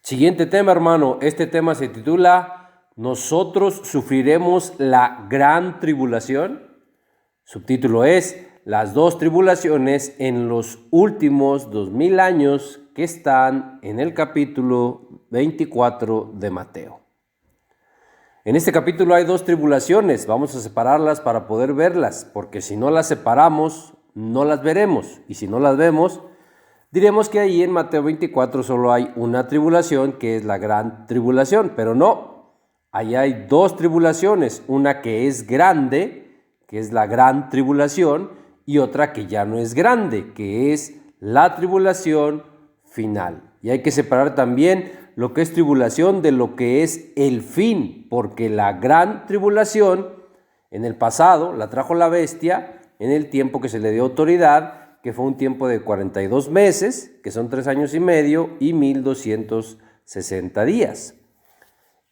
Siguiente tema, hermano. Este tema se titula ¿Nosotros sufriremos la gran tribulación? Subtítulo es Las dos tribulaciones en los últimos 2000 años que están en el capítulo 24 de Mateo. En este capítulo hay dos tribulaciones. Vamos a separarlas para poder verlas, porque si no las separamos, no las veremos. Y si no las vemos, diremos que ahí en Mateo 24 solo hay una tribulación, que es la gran tribulación, pero no. Ahí hay dos tribulaciones, una que es grande, que es la gran tribulación, y otra que ya no es grande, que es la tribulación final. Y hay que separar también lo que es tribulación de lo que es el fin, porque la gran tribulación en el pasado la trajo la bestia en el tiempo que se le dio autoridad, que fue un tiempo de 42 meses, que son 3 años y medio, y 1260 días.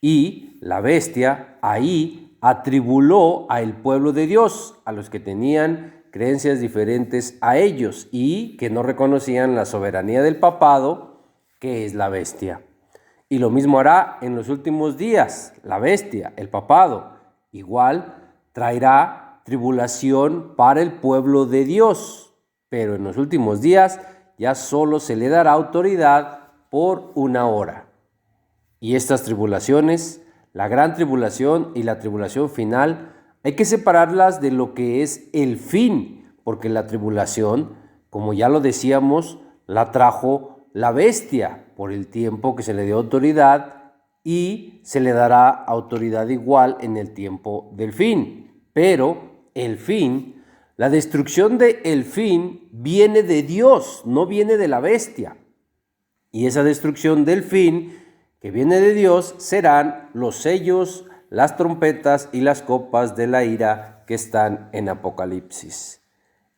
Y la bestia ahí atribuló al pueblo de Dios, a los que tenían creencias diferentes a ellos y que no reconocían la soberanía del papado, que es la bestia. Y lo mismo hará en los últimos días, la bestia, el papado. Igual traerá tribulación para el pueblo de Dios, pero en los últimos días ya solo se le dará autoridad por una hora. Y estas tribulaciones, la gran tribulación y la tribulación final, hay que separarlas de lo que es el fin, porque la tribulación, como ya lo decíamos, la trajo la bestia por el tiempo que se le dio autoridad y se le dará autoridad igual en el tiempo del fin. Pero el fin, la destrucción del fin viene de Dios, no viene de la bestia. Y esa destrucción del fin que viene de Dios serán los sellos, las trompetas y las copas de la ira que están en Apocalipsis.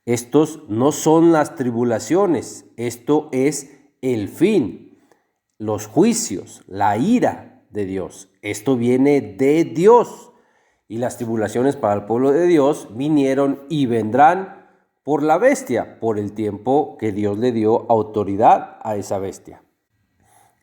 Estos no son las tribulaciones, esto es el fin, los juicios, la ira de Dios. Esto viene de Dios. Y las tribulaciones para el pueblo de Dios vinieron y vendrán por la bestia, por el tiempo que Dios le dio autoridad a esa bestia.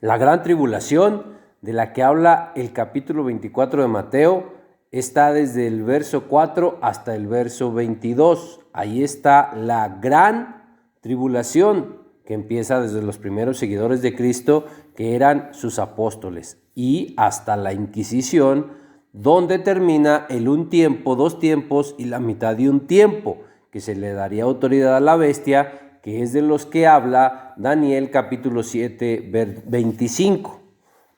La gran tribulación de la que habla el capítulo 24 de Mateo está desde el verso 4 hasta el verso 22. Ahí está la gran tribulación que empieza desde los primeros seguidores de Cristo, que eran sus apóstoles, y hasta la Inquisición, donde termina el un tiempo, 2 tiempos y la mitad de un tiempo, que se le daría autoridad a la bestia, que es de los que habla Daniel capítulo 7, 25.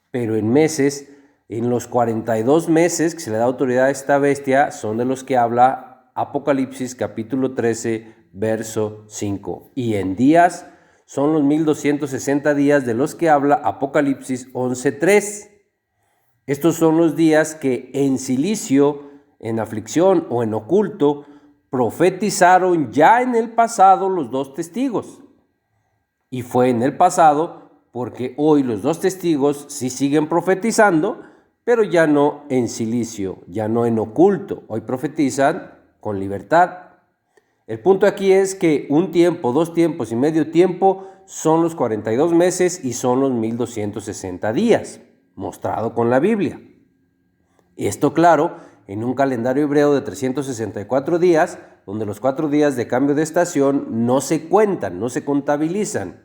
Pero en meses, en los 42 meses que se le da autoridad a esta bestia, son de los que habla Apocalipsis capítulo 13, verso 5. Y en días son los 1260 días de los que habla Apocalipsis 11:3. Estos son los días que en silicio, en aflicción o en oculto, profetizaron ya en el pasado los dos testigos. Y fue en el pasado porque hoy los dos testigos sí siguen profetizando, pero ya no en silicio, ya no en oculto. Hoy profetizan con libertad. El punto aquí es que un tiempo, 2 tiempos y medio tiempo son los 42 meses y son los 1260 días, mostrado con la Biblia. Esto, claro, en un calendario hebreo de 364 días, donde los 4 días de cambio de estación no se cuentan, no se contabilizan,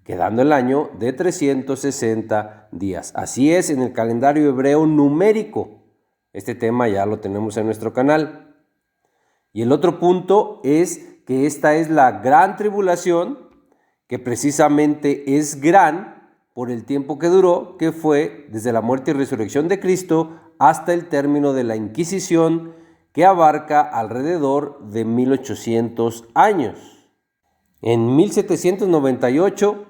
quedando el año de 360 días. Así es en el calendario hebreo numérico. Este tema ya lo tenemos en nuestro canal. Y el otro punto es que esta es la gran tribulación, que precisamente es gran por el tiempo que duró, que fue desde la muerte y resurrección de Cristo hasta el término de la Inquisición, que abarca alrededor de 1800 años. En 1798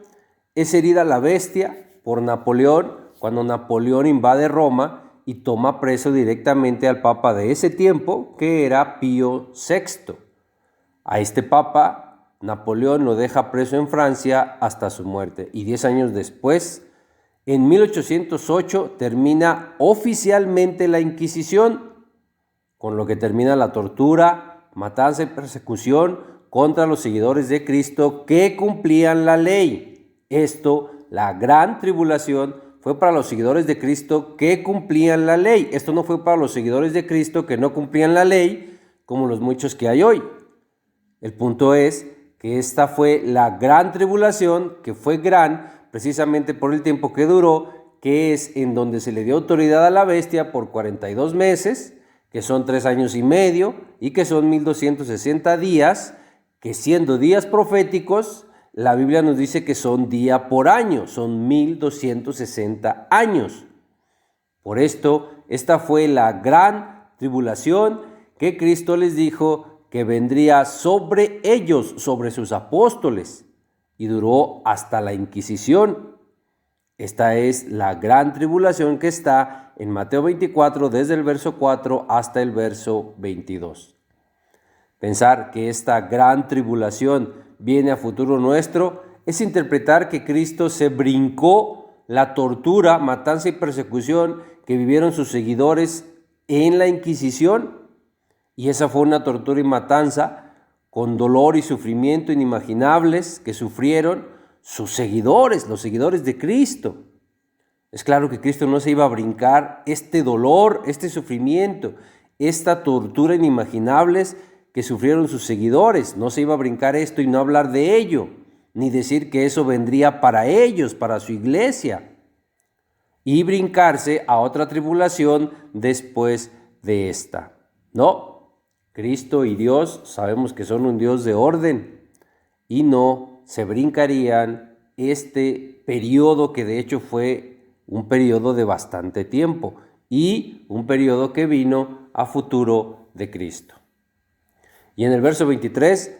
es herida la bestia por Napoleón, cuando Napoleón invade Roma y toma preso directamente al papa de ese tiempo, que era Pío VI. A este papa, Napoleón lo deja preso en Francia hasta su muerte. Y 10 años después, en 1808, termina oficialmente la Inquisición, con lo que termina la tortura, matanza y persecución contra los seguidores de Cristo que cumplían la ley. Esto, la gran tribulación, fue para los seguidores de Cristo que cumplían la ley. Esto no fue para los seguidores de Cristo que no cumplían la ley, como los muchos que hay hoy. El punto es que esta fue la gran tribulación, que fue gran precisamente por el tiempo que duró, que es en donde se le dio autoridad a la bestia por 42 meses, que son 3 años y medio, y que son 1260 días, que siendo días proféticos, la Biblia nos dice que son día por año, son 1260 años. Por esto, esta fue la gran tribulación que Cristo les dijo que vendría sobre ellos, sobre sus apóstoles, y duró hasta la Inquisición. Esta es la gran tribulación que está en Mateo 24, desde el verso 4 hasta el verso 22. Pensar que esta gran tribulación viene a futuro nuestro es interpretar que Cristo se brincó la tortura, matanza y persecución que vivieron sus seguidores en la Inquisición. Y esa fue una tortura y matanza con dolor y sufrimiento inimaginables que sufrieron sus seguidores, los seguidores de Cristo. Es claro que Cristo no se iba a brincar este dolor, este sufrimiento, esta tortura inimaginables que sufrieron sus seguidores. No se iba a brincar esto y no hablar de ello, ni decir que eso vendría para ellos, para su iglesia, y brincarse a otra tribulación después de esta. No. Cristo y Dios sabemos que son un Dios de orden y no se brincarían este periodo que de hecho fue un periodo de bastante tiempo y un periodo que vino a futuro de Cristo. Y en el verso 23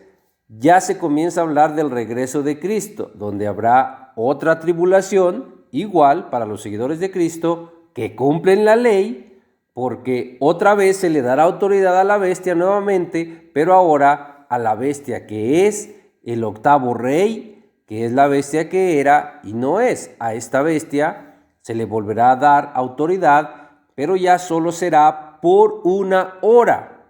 ya se comienza a hablar del regreso de Cristo, donde habrá otra tribulación igual para los seguidores de Cristo que cumplen la ley, porque otra vez se le dará autoridad a la bestia nuevamente, pero ahora a la bestia que es el octavo rey, que es la bestia que era y no es. A esta bestia se le volverá a dar autoridad, pero ya solo será por una hora,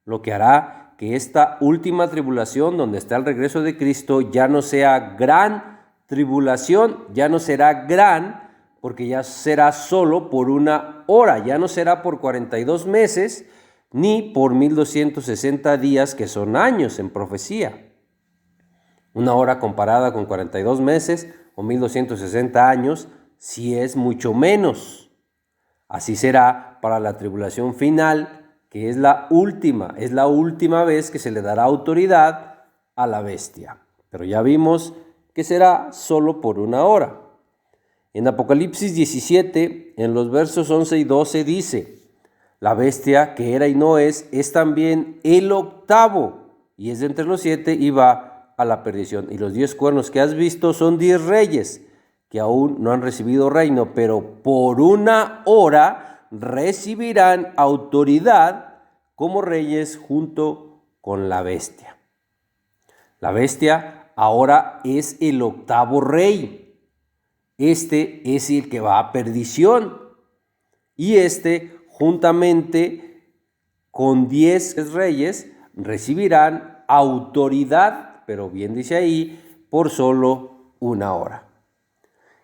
lo que hará que esta última tribulación, donde está el regreso de Cristo, ya no sea gran tribulación, ya no será gran, porque ya será solo por una hora, ya no será por 42 meses, ni por 1260 días, que son años en profecía. Una hora comparada con 42 meses o 1260 años, sí es mucho menos. Así será para la tribulación final, que es la última vez que se le dará autoridad a la bestia. Pero ya vimos que será solo por una hora. En Apocalipsis 17, en los versos 11 y 12 dice: la bestia que era y no es también el octavo, y es de entre los 7 y va a la perdición. Y los 10 cuernos que has visto son 10 reyes, que aún no han recibido reino, pero por una hora recibirán autoridad como reyes junto con la bestia. La bestia ahora es el octavo rey. Este es el que va a perdición. Y juntamente con 10 reyes, recibirán autoridad, pero bien dice ahí, por solo una hora.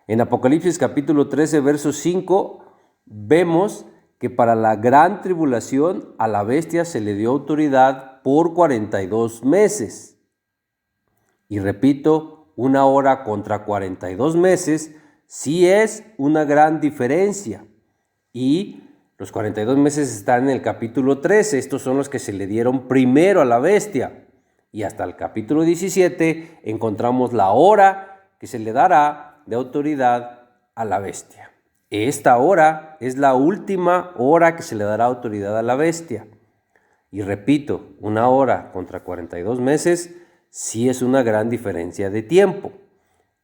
En Apocalipsis capítulo 13, verso 5, vemos que para la gran tribulación a la bestia se le dio autoridad por 42 meses. Y repito, una hora contra 42 meses sí es una gran diferencia. Y los 42 meses están en el capítulo 13. Estos son los que se le dieron primero a la bestia. Y hasta el capítulo 17 encontramos la hora que se le dará de autoridad a la bestia. Esta hora es la última hora que se le dará autoridad a la bestia. Y repito, una hora contra 42 meses sí es una gran diferencia de tiempo.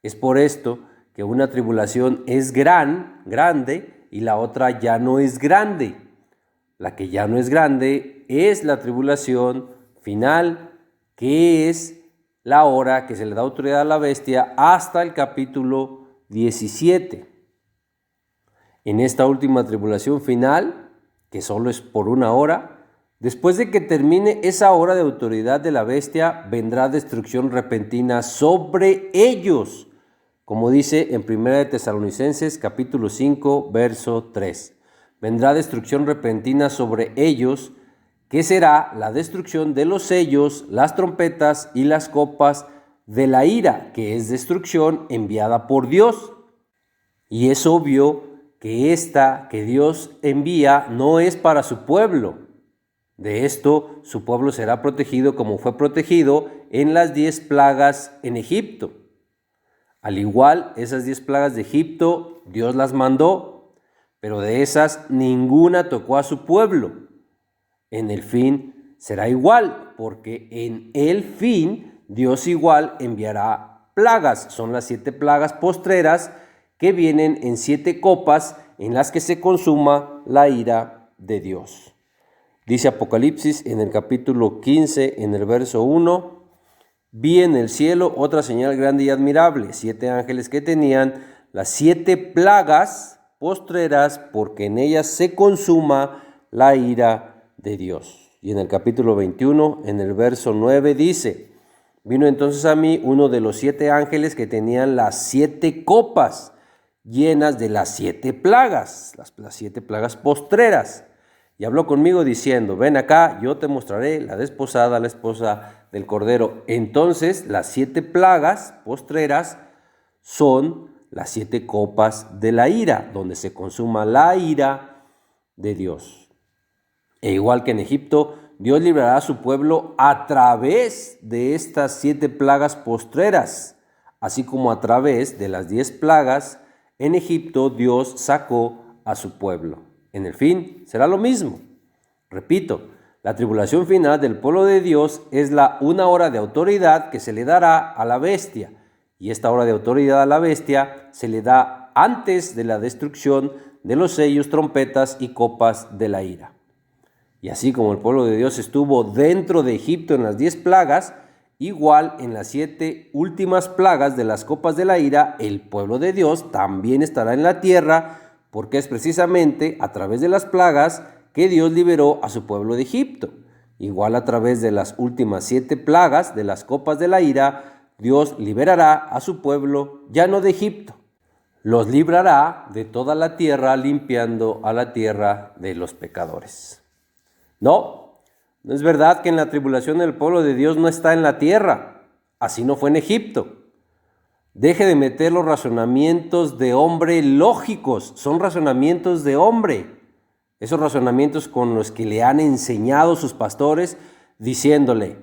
Es por esto que una tribulación es grande, y la otra ya no es grande. La que ya no es grande es la tribulación final, que es la hora que se le da autoridad a la bestia hasta el capítulo 17. En esta última tribulación final, que solo es por una hora, después de que termine esa hora de autoridad de la bestia, vendrá destrucción repentina sobre ellos, como dice en 1 Tesalonicenses capítulo 5, verso 3. Vendrá destrucción repentina sobre ellos, que será la destrucción de los sellos, las trompetas y las copas de la ira, que es destrucción enviada por Dios. Y es obvio que esta que Dios envía no es para su pueblo. De esto su pueblo será protegido como fue protegido en las 10 plagas en Egipto. Al igual, esas 10 plagas de Egipto, Dios las mandó, pero de esas ninguna tocó a su pueblo. En el fin será igual, porque en el fin Dios igual enviará plagas. Son las 7 plagas postreras que vienen en 7 copas en las que se consuma la ira de Dios. Dice Apocalipsis en el capítulo 15, en el verso 1, vi en el cielo otra señal grande y admirable, 7 ángeles que tenían las 7 plagas postreras, porque en ellas se consuma la ira de Dios. Y en el capítulo 21, en el verso 9 dice, vino entonces a mí uno de los 7 ángeles que tenían las 7 copas llenas de las 7 plagas, las 7 plagas postreras. Y habló conmigo diciendo, ven acá, yo te mostraré la desposada, la esposa del Cordero. Entonces las 7 plagas postreras son las 7 copas de la ira, donde se consuma la ira de Dios. E igual que en Egipto, Dios librará a su pueblo a través de estas 7 plagas postreras, así como a través de las 10 plagas. En Egipto Dios sacó a su pueblo. En el fin será lo mismo. Repito, la tribulación final del pueblo de Dios es una hora de autoridad que se le dará a la bestia. Y esta hora de autoridad a la bestia se le da antes de la destrucción de los sellos, trompetas y copas de la ira. Y así como el pueblo de Dios estuvo dentro de Egipto en las 10 plagas, igual en las 7 últimas plagas de las copas de la ira, el pueblo de Dios también estará en la tierra, porque es precisamente a través de las plagas que Dios liberó a su pueblo de Egipto. Igual a través de las últimas 7 plagas de las copas de la ira, Dios liberará a su pueblo ya no de Egipto. Los librará de toda la tierra, limpiando a la tierra de los pecadores. No es verdad que en la tribulación el pueblo de Dios no está en la tierra. Así no fue en Egipto. Deje de meter los razonamientos de hombre lógicos. Son razonamientos de hombre. Esos razonamientos con los que le han enseñado sus pastores, diciéndole,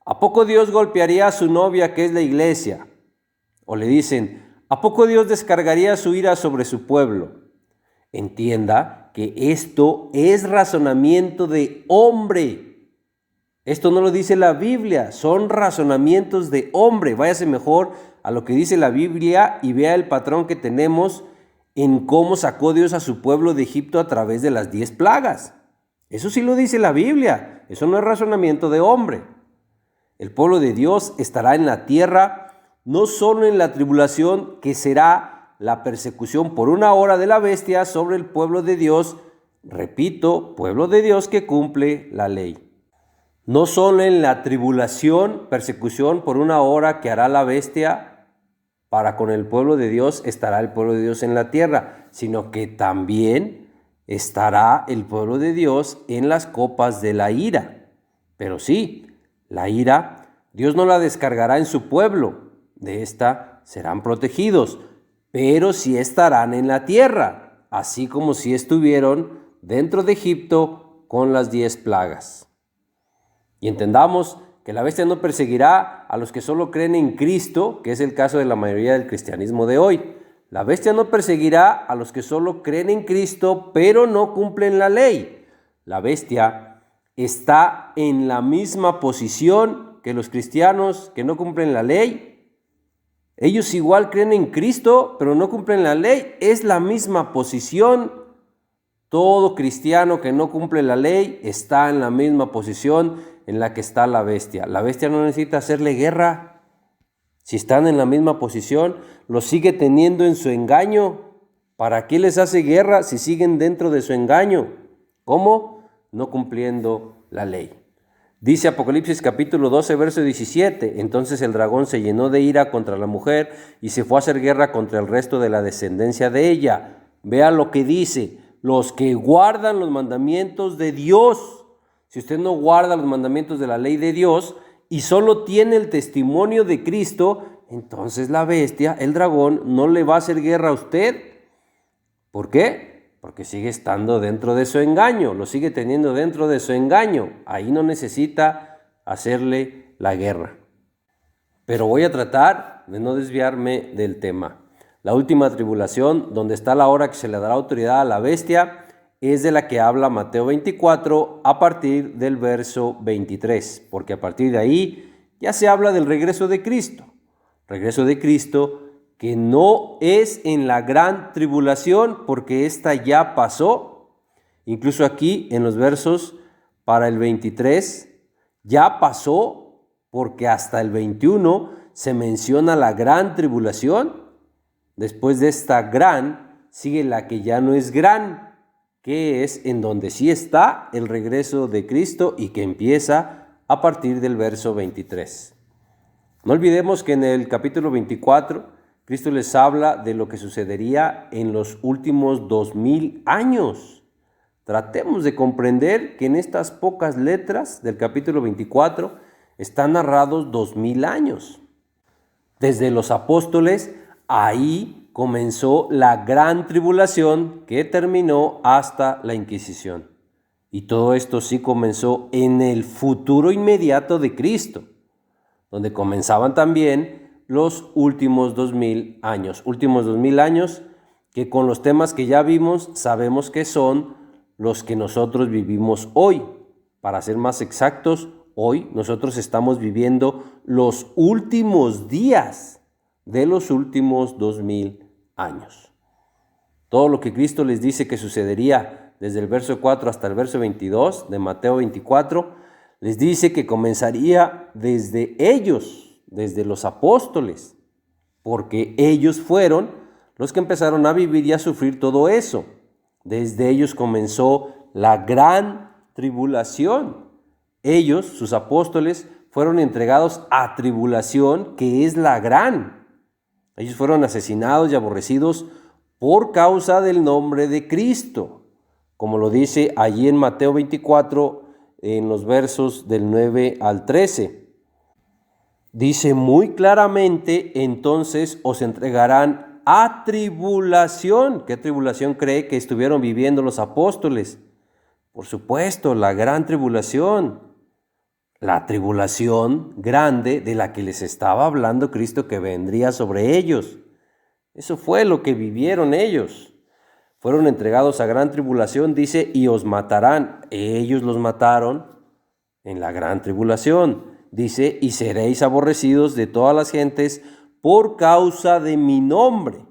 ¿a poco Dios golpearía a su novia que es la iglesia? O le dicen, ¿a poco Dios descargaría su ira sobre su pueblo? Entienda que esto es razonamiento de hombre. Esto no lo dice la Biblia, son razonamientos de hombre. Váyase mejor a lo que dice la Biblia y vea el patrón que tenemos en cómo sacó Dios a su pueblo de Egipto a través de las 10 plagas. Eso sí lo dice la Biblia, eso no es razonamiento de hombre. El pueblo de Dios estará en la tierra, no solo en la tribulación, que será la persecución por una hora de la bestia sobre el pueblo de Dios, repito, pueblo de Dios que cumple la ley. No solo en la tribulación, persecución por una hora que hará la bestia para con el pueblo de Dios, estará el pueblo de Dios en la tierra, sino que también estará el pueblo de Dios en las copas de la ira. Pero sí, la ira, Dios no la descargará en su pueblo, de esta serán protegidos, pero sí estarán en la tierra, así como si estuvieron dentro de Egipto con las 10 plagas. Y entendamos que la bestia no perseguirá a los que solo creen en Cristo, que es el caso de la mayoría del cristianismo de hoy. La bestia no perseguirá a los que solo creen en Cristo, pero no cumplen la ley. La bestia está en la misma posición que los cristianos que no cumplen la ley. Ellos igual creen en Cristo, pero no cumplen la ley. Es la misma posición. Todo cristiano que no cumple la ley está en la misma posición en la que está la bestia. La bestia no necesita hacerle guerra. Si están en la misma posición, los sigue teniendo en su engaño. ¿Para qué les hace guerra si siguen dentro de su engaño? ¿Cómo? No cumpliendo la ley. Dice Apocalipsis capítulo 12, verso 17, entonces el dragón se llenó de ira contra la mujer y se fue a hacer guerra contra el resto de la descendencia de ella. Vea lo que dice, los que guardan los mandamientos de Dios. Si usted no guarda los mandamientos de la ley de Dios y solo tiene el testimonio de Cristo, entonces la bestia, el dragón, no le va a hacer guerra a usted. ¿Por qué? Porque sigue estando dentro de su engaño, lo sigue teniendo dentro de su engaño. Ahí no necesita hacerle la guerra. Pero voy a tratar de no desviarme del tema. La última tribulación, donde está la hora que se le dará autoridad a la bestia, es de la que habla Mateo 24 a partir del verso 23, porque a partir de ahí ya se habla del regreso de Cristo. Regreso de Cristo que no es en la gran tribulación, porque esta ya pasó. Incluso aquí en los versos para el 23 ya pasó, porque hasta el 21 se menciona la gran tribulación. Después de esta gran sigue la que ya no es gran, que es en donde sí está el regreso de Cristo y que empieza a partir del verso 23. No olvidemos que en el capítulo 24 Cristo les habla de lo que sucedería en los últimos 2000 años. Tratemos de comprender que en estas pocas letras del capítulo 24 están narrados 2000 años. Desde los apóstoles, ahí comenzó la gran tribulación que terminó hasta la Inquisición. Y todo esto sí comenzó en el futuro inmediato de Cristo, donde comenzaban también los últimos 2000 años. Últimos 2000 años que con los temas que ya vimos sabemos que son los que nosotros vivimos hoy. Para ser más exactos, hoy nosotros estamos viviendo los últimos días de los últimos 2000 años. Todo lo que Cristo les dice que sucedería desde el verso 4 hasta el verso 22 de Mateo 24, les dice que comenzaría desde ellos, desde los apóstoles, porque ellos fueron los que empezaron a vivir y a sufrir todo eso. Desde ellos comenzó la gran tribulación. Ellos, sus apóstoles, fueron entregados a tribulación, que es la gran. Ellos fueron asesinados y aborrecidos por causa del nombre de Cristo, como lo dice allí en Mateo 24, en los versos del 9 al 13. Dice muy claramente, entonces os entregarán a tribulación. ¿Qué tribulación cree que estuvieron viviendo los apóstoles? Por supuesto, la gran tribulación. La tribulación grande de la que les estaba hablando Cristo, que vendría sobre ellos. Eso fue lo que vivieron ellos. Fueron entregados a gran tribulación, dice, y os matarán. Ellos los mataron en la gran tribulación. Dice, y seréis aborrecidos de todas las gentes por causa de mi nombre.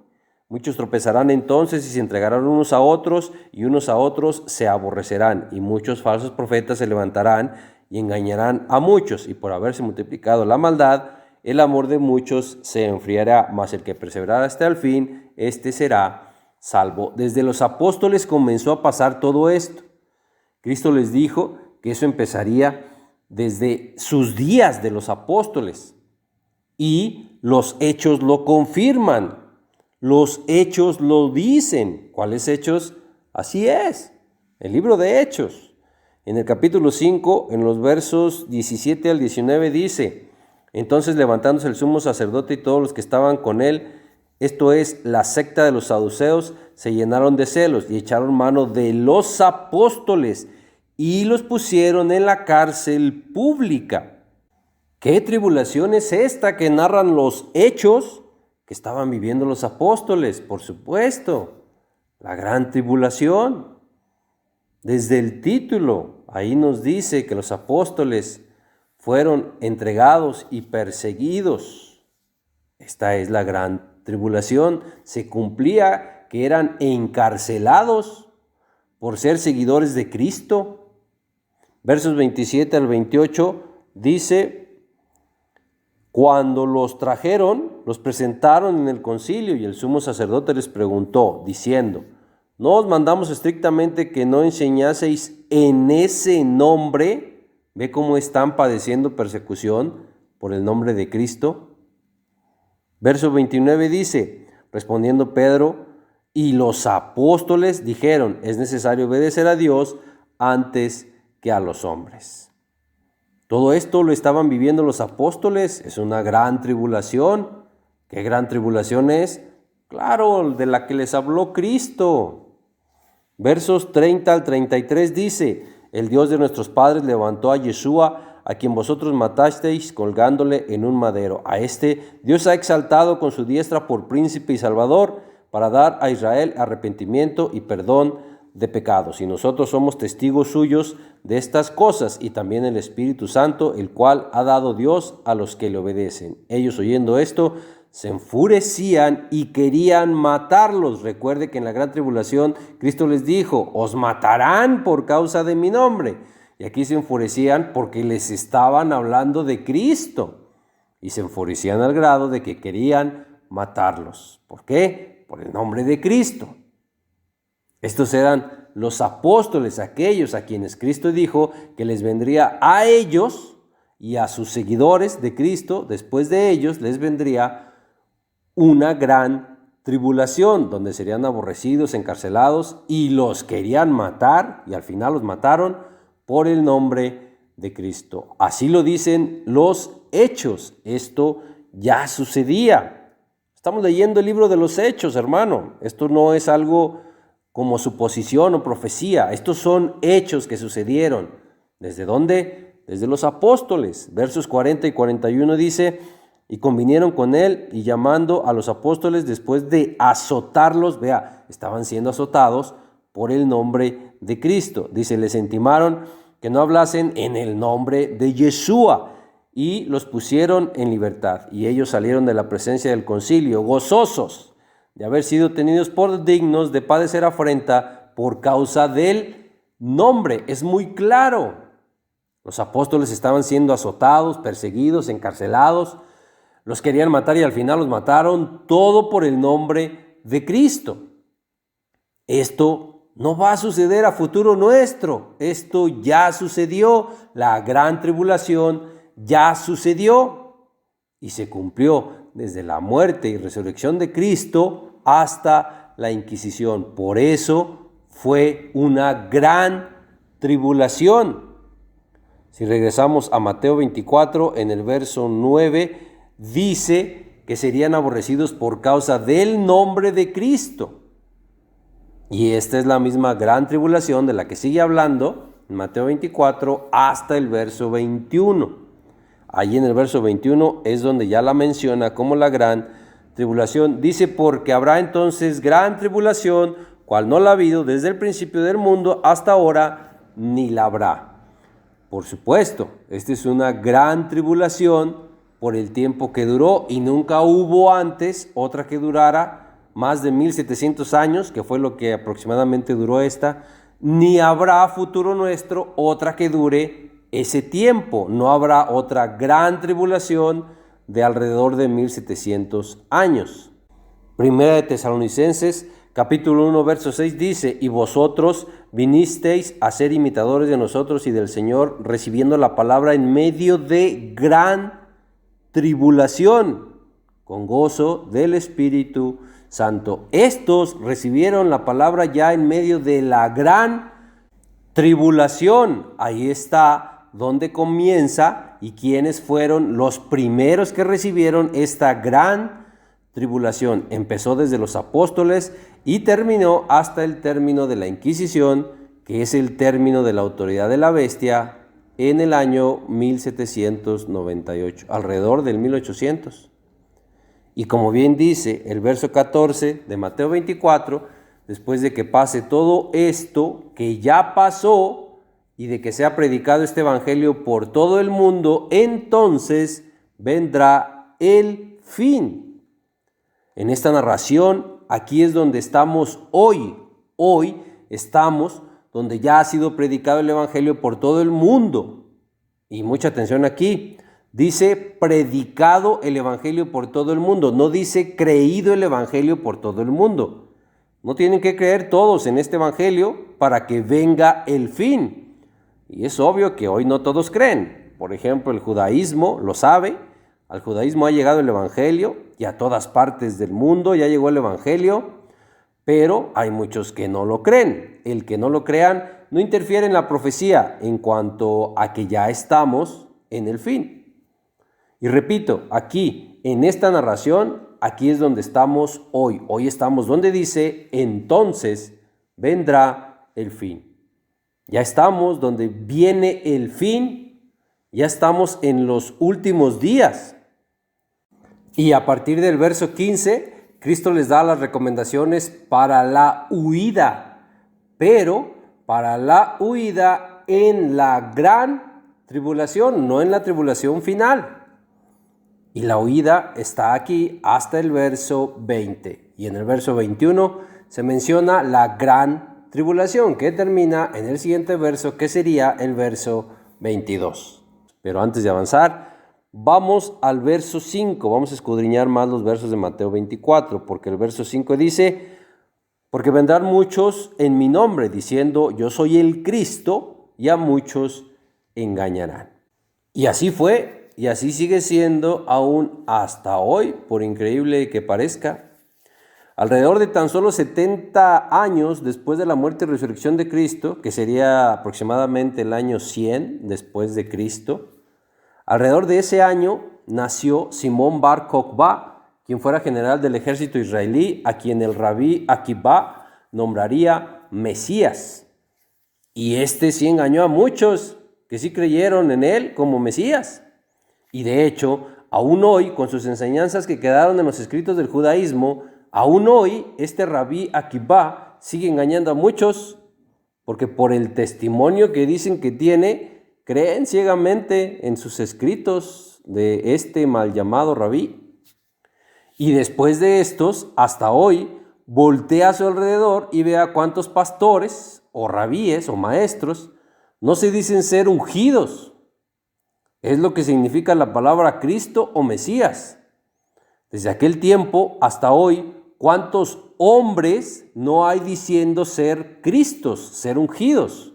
Muchos tropezarán entonces y se entregarán unos a otros, y unos a otros se aborrecerán. Y muchos falsos profetas se levantarán y engañarán a muchos. Y por haberse multiplicado la maldad, el amor de muchos se enfriará. Mas el que perseverará hasta el fin, este será salvo. Desde los apóstoles comenzó a pasar todo esto. Cristo les dijo que eso empezaría desde sus días de los apóstoles, y los hechos lo confirman, los hechos lo dicen. ¿Cuáles hechos? Así es, el libro de Hechos. En el capítulo 5, en los versos 17 al 19 dice, entonces levantándose el sumo sacerdote y todos los que estaban con él, esto es, la secta de los saduceos, se llenaron de celos y echaron mano de los apóstoles y los pusieron en la cárcel pública. ¿Qué tribulación es esta que narran los hechos que estaban viviendo los apóstoles? Por supuesto, la gran tribulación. Desde el título, ahí nos dice que los apóstoles fueron entregados y perseguidos. Esta es la gran tribulación. Se cumplía que eran encarcelados por ser seguidores de Cristo. Versos 27 al 28 dice, cuando los trajeron, los presentaron en el concilio y el sumo sacerdote les preguntó, diciendo, ¿no os mandamos estrictamente que no enseñaseis en ese nombre? ¿Ve cómo están padeciendo persecución por el nombre de Cristo? Verso 29 dice, respondiendo Pedro, y los apóstoles dijeron, es necesario obedecer a Dios antes que a los hombres. Todo esto lo estaban viviendo los apóstoles, es una gran tribulación. ¿Qué gran tribulación es? Claro, de la que les habló Cristo. Versos 30 al 33 dice, el Dios de nuestros padres levantó a Yeshua, a quien vosotros matasteis colgándole en un madero. A este Dios ha exaltado con su diestra por príncipe y salvador, para dar a Israel arrepentimiento y perdón de pecados. Y nosotros somos testigos suyos de estas cosas, y también el Espíritu Santo, el cual ha dado Dios a los que le obedecen. Ellos, oyendo esto, se enfurecían y querían matarlos. Recuerde que en la gran tribulación Cristo les dijo, os matarán por causa de mi nombre. Y aquí se enfurecían porque les estaban hablando de Cristo. Y se enfurecían al grado de que querían matarlos. ¿Por qué? Por el nombre de Cristo. Estos eran los apóstoles, aquellos a quienes Cristo dijo que les vendría a ellos y a sus seguidores de Cristo, después de ellos les vendría una gran tribulación, donde serían aborrecidos, encarcelados, y los querían matar, y al final los mataron por el nombre de Cristo. Así lo dicen los hechos. Esto ya sucedía. Estamos leyendo el libro de los hechos, hermano. Esto no es algo como suposición o profecía. Estos son hechos que sucedieron. ¿Desde dónde? Desde los apóstoles. Versos 40 y 41 dice, y convinieron con él, y llamando a los apóstoles después de azotarlos, vea, estaban siendo azotados por el nombre de Cristo. Dice, les intimaron que no hablasen en el nombre de Yeshua, y los pusieron en libertad. Y ellos salieron de la presencia del concilio, gozosos de haber sido tenidos por dignos de padecer afrenta por causa del nombre. Es muy claro. Los apóstoles estaban siendo azotados, perseguidos, encarcelados. Los querían matar y al final los mataron, todo por el nombre de Cristo. Esto no va a suceder a futuro nuestro. Esto ya sucedió. La gran tribulación ya sucedió y se cumplió desde la muerte y resurrección de Cristo hasta la Inquisición. Por eso fue una gran tribulación. Si regresamos a Mateo 24, en el verso 9, dice que serían aborrecidos por causa del nombre de Cristo. Y esta es la misma gran tribulación de la que sigue hablando en Mateo 24 hasta el verso 21. Allí en el verso 21 es donde ya la menciona como la gran tribulación. Dice, porque habrá entonces gran tribulación, cual no la ha habido desde el principio del mundo hasta ahora, ni la habrá. Por supuesto, esta es una gran tribulación por el tiempo que duró, y nunca hubo antes otra que durara más de 1700 años, que fue lo que aproximadamente duró esta, ni habrá futuro nuestro otra que dure ese tiempo. No habrá otra gran tribulación de alrededor de 1700 años. Primera de Tesalonicenses, capítulo 1, verso 6 dice, y vosotros vinisteis a ser imitadores de nosotros y del Señor, recibiendo la palabra en medio de gran tribulación, con gozo del Espíritu Santo. Estos recibieron la palabra ya en medio de la gran tribulación. Ahí está donde comienza y quiénes fueron los primeros que recibieron esta gran tribulación. Empezó desde los apóstoles y terminó hasta el término de la Inquisición, que es el término de la autoridad de la bestia, en el año 1798, alrededor del 1800. Y como bien dice el verso 14 de Mateo 24, después de que pase todo esto que ya pasó y de que sea predicado este evangelio por todo el mundo, entonces vendrá el fin. En esta narración, aquí es donde estamos hoy. Hoy estamos donde ya ha sido predicado el evangelio por todo el mundo. Y mucha atención aquí. Dice predicado el evangelio por todo el mundo. No dice creído el evangelio por todo el mundo. No tienen que creer todos en este evangelio para que venga el fin. Y es obvio que hoy no todos creen. Por ejemplo, el judaísmo lo sabe. Al judaísmo ha llegado el evangelio y a todas partes del mundo ya llegó el evangelio, pero hay muchos que no lo creen. El que no lo crean no interfiere en la profecía en cuanto a que ya estamos en el fin. Y repito, aquí, en esta narración, aquí es donde estamos hoy. Hoy estamos donde dice, entonces vendrá el fin. Ya estamos donde viene el fin, ya estamos en los últimos días. Y a partir del verso 15, Cristo les da las recomendaciones para la huida, pero para la huida en la gran tribulación, no en la tribulación final. Y la huida está aquí hasta el verso 20. Y en el verso 21 se menciona la gran tribulación, que termina en el siguiente verso, que sería el verso 22. Pero antes de avanzar, vamos al verso 5, vamos a escudriñar más los versos de Mateo 24, porque el verso 5 dice, porque vendrán muchos en mi nombre, diciendo, yo soy el Cristo, y a muchos engañarán. Y así fue, y así sigue siendo aún hasta hoy, por increíble que parezca. Alrededor de tan solo 70 años después de la muerte y resurrección de Cristo, que sería aproximadamente el año 100 después de Cristo, alrededor de ese año nació Simón Bar Kokhba, quien fuera general del ejército israelí, a quien el rabí Akiba nombraría Mesías. Y este sí engañó a muchos que sí creyeron en él como Mesías. Y de hecho, aún hoy, con sus enseñanzas que quedaron en los escritos del judaísmo, aún hoy este rabí Akiba sigue engañando a muchos, porque por el testimonio que dicen que tiene, creen ciegamente en sus escritos de este mal llamado rabí. Y después de estos, hasta hoy, voltea a su alrededor y vea cuántos pastores o rabíes o maestros no se dicen ser ungidos. Es lo que significa la palabra Cristo o Mesías. Desde aquel tiempo hasta hoy, ¿cuántos hombres no hay diciendo ser Cristos, ser ungidos?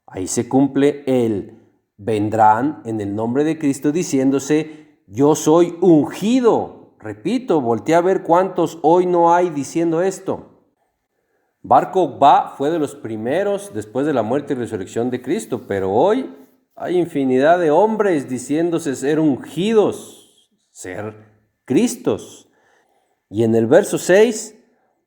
Ahí se cumple el vendrán en el nombre de Cristo diciéndose yo soy ungido. Repito, voltea a ver cuántos hoy no hay diciendo esto. Bar Kokhba fue de los primeros después de la muerte y resurrección de Cristo, pero hoy hay infinidad de hombres diciéndose ser ungidos, ser Cristos. Y en el verso 6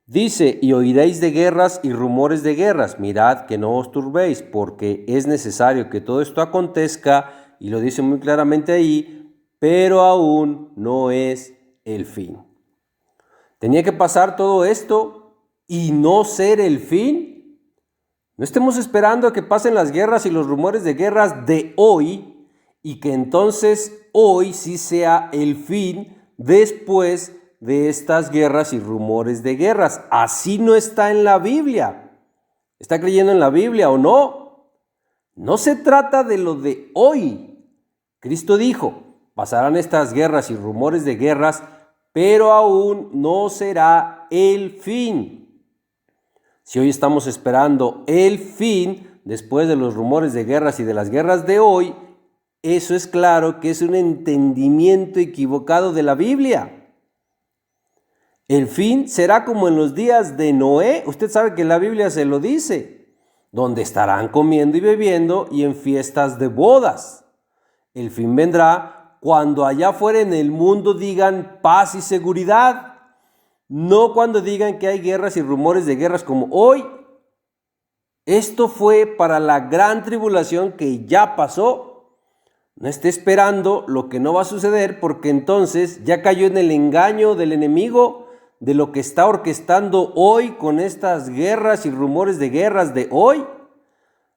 dice, y oiréis de guerras y rumores de guerras, mirad que no os turbéis, porque es necesario que todo esto acontezca, y lo dice muy claramente ahí, pero aún no es el fin. Tenía que pasar todo esto y no ser el fin. No estemos esperando a que pasen las guerras y los rumores de guerras de hoy, y que entonces hoy sí sea el fin después de estas guerras y rumores de guerras. Así no está en la Biblia. ¿Está creyendo en la Biblia o no? No se trata de lo de hoy. Cristo dijo, pasarán estas guerras y rumores de guerras, pero aún no será el fin. Si hoy estamos esperando el fin, después de los rumores de guerras y de las guerras de hoy, eso es claro que es un entendimiento equivocado de la Biblia. El fin será como en los días de Noé. Usted sabe que la Biblia se lo dice, donde estarán comiendo y bebiendo y en fiestas de bodas. El fin vendrá cuando allá afuera en el mundo digan paz y seguridad, no cuando digan que hay guerras y rumores de guerras como hoy. Esto fue para la gran tribulación que ya pasó. No esté esperando lo que no va a suceder, porque entonces ya cayó en el engaño del enemigo de lo que está orquestando hoy con estas guerras y rumores de guerras de hoy.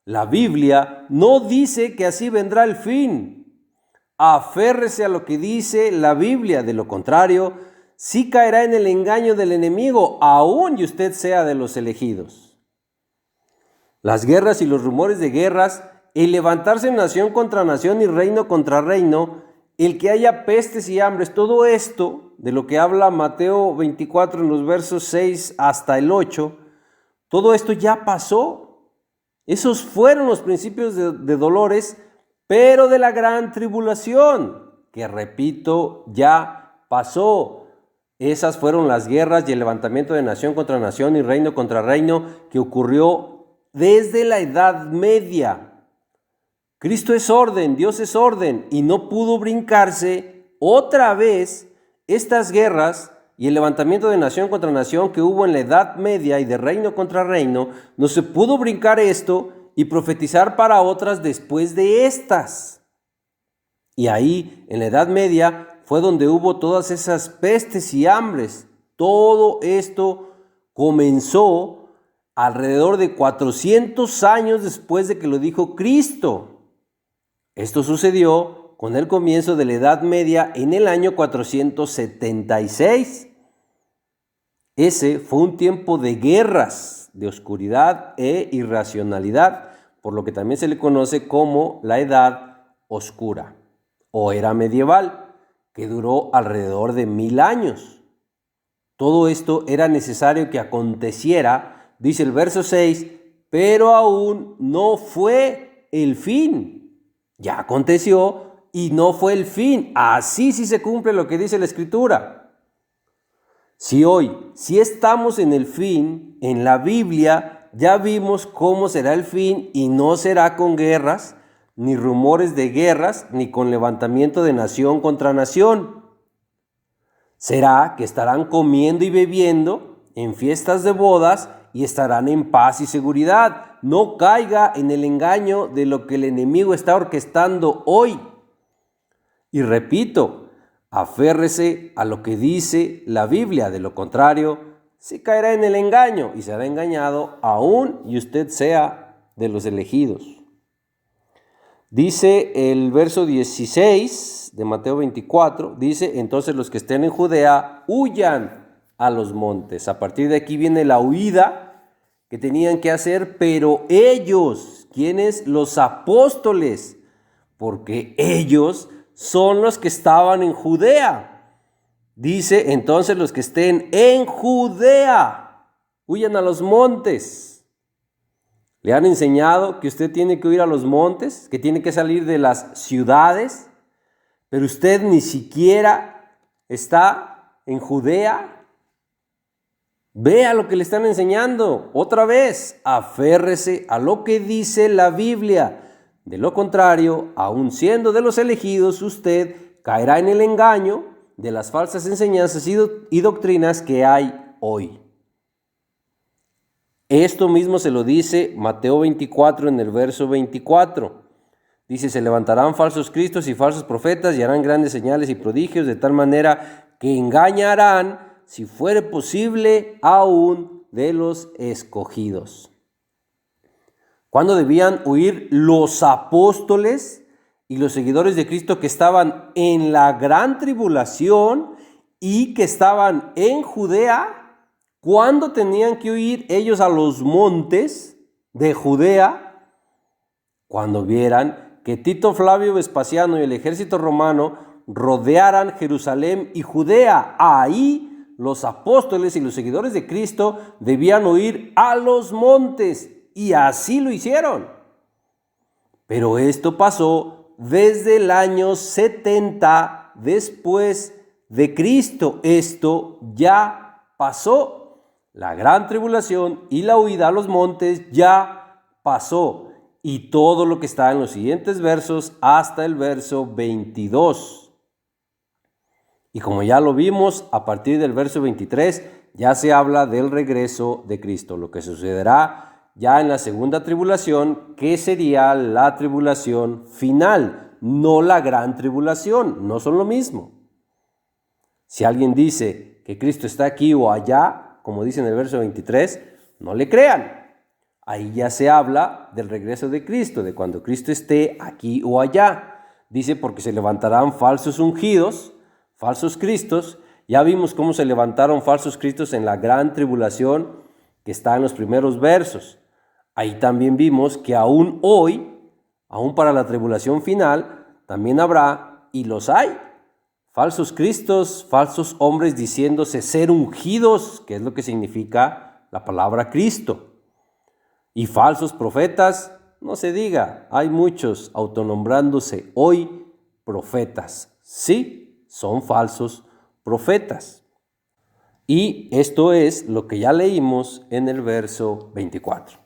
La Biblia no dice que así vendrá el fin. Aférrese a lo que dice la Biblia, de lo contrario, sí caerá en el engaño del enemigo, aun y usted sea de los elegidos. Las guerras y los rumores de guerras, el levantarse nación contra nación y reino contra reino, el que haya pestes y hambres, todo esto de lo que habla Mateo 24 en los versos 6 hasta el 8, todo esto ya pasó. Esos fueron los principios de dolores, pero de la gran tribulación, que repito, ya pasó. Esas fueron las guerras y el levantamiento de nación contra nación y reino contra reino que ocurrió desde la Edad Media. Cristo es orden, Dios es orden, y no pudo brincarse otra vez estas guerras y el levantamiento de nación contra nación que hubo en la Edad Media y de reino contra reino. No se pudo brincar esto y profetizar para otras después de estas. Y ahí, en la Edad Media, fue donde hubo todas esas pestes y hambres. Todo esto comenzó alrededor de 400 años después de que lo dijo Cristo. Esto sucedió con el comienzo de la Edad Media en el año 476. Ese fue un tiempo de guerras, de oscuridad e irracionalidad, por lo que también se le conoce como la Edad Oscura o Era Medieval, que duró alrededor de 1000 años. Todo esto era necesario que aconteciera, dice el verso 6, pero aún no fue el fin. Ya aconteció y no fue el fin. Así sí se cumple lo que dice la Escritura. Si estamos en el fin, en la Biblia ya vimos cómo será el fin y no será con guerras, ni rumores de guerras, ni con levantamiento de nación contra nación. Será que estarán comiendo y bebiendo en fiestas de bodas y estarán en paz y seguridad. No caiga en el engaño de lo que el enemigo está orquestando hoy. Y repito, aférrese a lo que dice la Biblia. De lo contrario, se caerá en el engaño y será engañado aún y usted sea de los elegidos. Dice el verso 16 de Mateo 24, dice, entonces los que estén en Judea huyan a los montes. A partir de aquí viene la huida que tenían que hacer, pero ellos, ¿quiénes? Los apóstoles, porque ellos son los que estaban en Judea. Dice, entonces los que estén en Judea, huyan a los montes. Le han enseñado que usted tiene que huir a los montes, que tiene que salir de las ciudades, pero usted ni siquiera está en Judea. Vea lo que le están enseñando. Otra vez, aférrese a lo que dice la Biblia. De lo contrario, aun siendo de los elegidos, usted caerá en el engaño de las falsas enseñanzas y doctrinas que hay hoy. Esto mismo se lo dice Mateo 24 en el verso 24. Dice, se levantarán falsos cristos y falsos profetas y harán grandes señales y prodigios de tal manera que engañarán, si fuere posible, aún de los escogidos. ¿Cuándo debían huir los apóstoles y los seguidores de Cristo que estaban en la gran tribulación y que estaban en Judea? ¿Cuándo tenían que huir ellos a los montes de Judea? Cuando vieran que Tito Flavio Vespasiano y el ejército romano rodearan Jerusalén y Judea. Ahí los apóstoles y los seguidores de Cristo debían huir a los montes, y así lo hicieron. Pero esto pasó desde el año 70 después de Cristo. Esto ya pasó. La gran tribulación y la huida a los montes ya pasó. Y todo lo que está en los siguientes versos hasta el verso 22. Y como ya lo vimos, a partir del verso 23 ya se habla del regreso de Cristo, lo que sucederá ya en la segunda tribulación, que sería la tribulación final, no la gran tribulación, no son lo mismo. Si alguien dice que Cristo está aquí o allá, como dice en el verso 23, no le crean. Ahí ya se habla del regreso de Cristo, de cuando Cristo esté aquí o allá. Dice, porque se levantarán falsos ungidos, falsos cristos. Ya vimos cómo se levantaron falsos cristos en la gran tribulación que está en los primeros versos. Ahí también vimos que aún hoy, aún para la tribulación final, también habrá, y los hay, falsos cristos, falsos hombres diciéndose ser ungidos, que es lo que significa la palabra Cristo. Y falsos profetas, no se diga, hay muchos autonombrándose hoy profetas. Sí, son falsos profetas. Y esto es lo que ya leímos en el verso 24.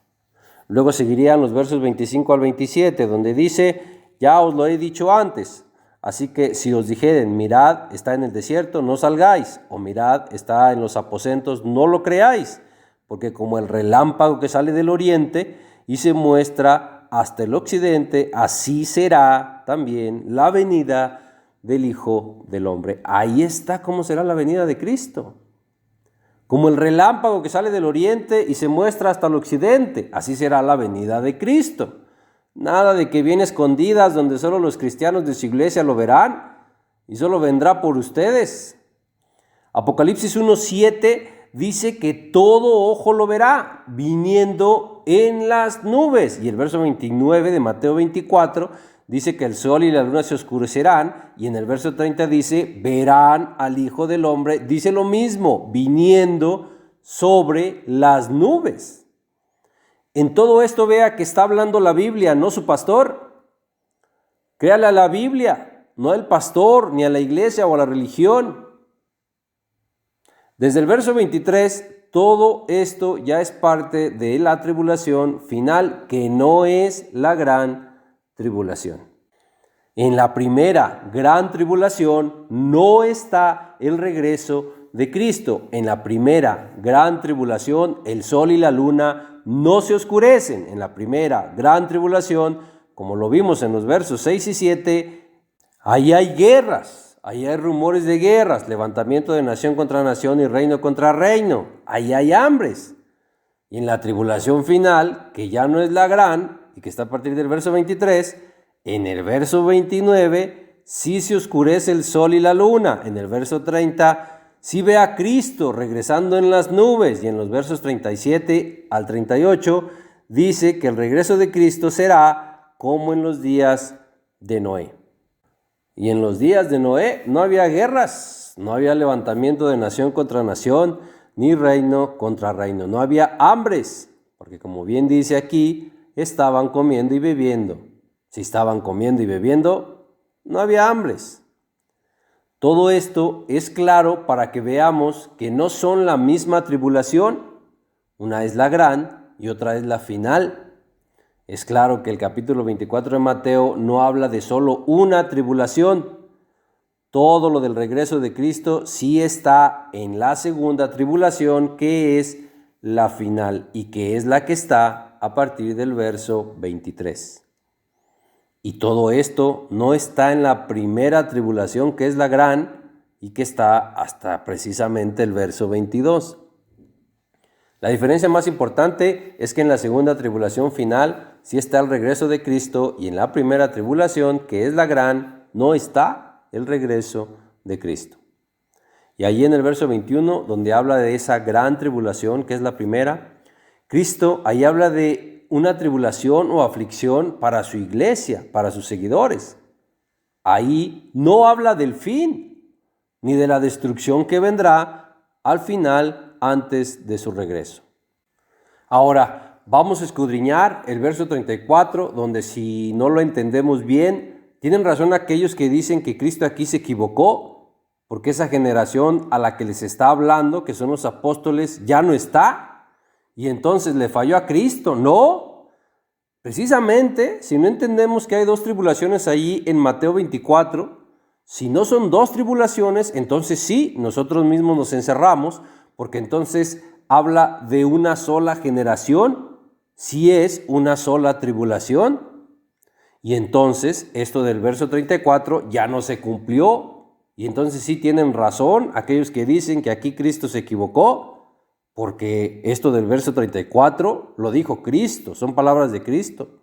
Luego seguirían los versos 25 al 27, donde dice, ya os lo he dicho antes, así que si os dijeren, mirad, está en el desierto, no salgáis, o mirad, está en los aposentos, no lo creáis, porque como el relámpago que sale del oriente y se muestra hasta el occidente, así será también la venida del Hijo del Hombre. Ahí está cómo será la venida de Cristo. Como el relámpago que sale del oriente y se muestra hasta el occidente, así será la venida de Cristo. Nada de que viene escondidas donde solo los cristianos de su iglesia lo verán y solo vendrá por ustedes. Apocalipsis 1:7 dice que todo ojo lo verá viniendo en las nubes. Y el verso 29 de Mateo 24 dice que el sol y la luna se oscurecerán, y en el verso 30 dice, verán al Hijo del Hombre, dice lo mismo, viniendo sobre las nubes. En todo esto vea que está hablando la Biblia, no su pastor. Créale a la Biblia, no al pastor, ni a la iglesia o a la religión. Desde el verso 23, todo esto ya es parte de la tribulación final, que no es la gran tribulación. En la primera gran tribulación no está el regreso de Cristo. En la primera gran tribulación el sol y la luna no se oscurecen. En la primera gran tribulación, como lo vimos en los versos 6 y 7, ahí hay guerras, ahí hay rumores de guerras, levantamiento de nación contra nación y reino contra reino. Ahí hay hambres. Y en la tribulación final, que ya no es la gran, y que está a partir del verso 23, en el verso 29 sí se oscurece el sol y la luna. En el verso 30 sí ve a Cristo regresando en las nubes. Y en los versos 37 al 38 dice que el regreso de Cristo será como en los días de Noé. Y en los días de Noé no había guerras, no había levantamiento de nación contra nación, ni reino contra reino. No había hambres, porque como bien dice aquí, estaban comiendo y bebiendo. Si estaban comiendo y bebiendo, no había hambres. Todo esto es claro para que veamos que no son la misma tribulación. Una es la gran y otra es la final. Es claro que el capítulo 24 de Mateo no habla de solo una tribulación. Todo lo del regreso de Cristo sí está en la segunda tribulación, que es la final y que es la que está a partir del verso 23. Y todo esto no está en la primera tribulación, que es la gran, y que está hasta precisamente el verso 22. La diferencia más importante es que en la segunda tribulación final sí está el regreso de Cristo, y en la primera tribulación, que es la gran, no está el regreso de Cristo. Y allí en el verso 21, donde habla de esa gran tribulación, que es la primera, Cristo ahí habla de una tribulación o aflicción para su iglesia, para sus seguidores. Ahí no habla del fin, ni de la destrucción que vendrá al final antes de su regreso. Ahora, vamos a escudriñar el verso 34, donde si no lo entendemos bien, tienen razón aquellos que dicen que Cristo aquí se equivocó, porque esa generación a la que les está hablando, que son los apóstoles, ya no está. Y entonces le falló a Cristo. No, precisamente si no entendemos que hay dos tribulaciones ahí en Mateo 24, si no son dos tribulaciones, entonces sí, nosotros mismos nos encerramos, porque entonces habla de una sola generación, si es una sola tribulación. Y entonces esto del verso 34 ya no se cumplió. Y entonces sí tienen razón aquellos que dicen que aquí Cristo se equivocó, porque esto del verso 34 lo dijo Cristo, son palabras de Cristo.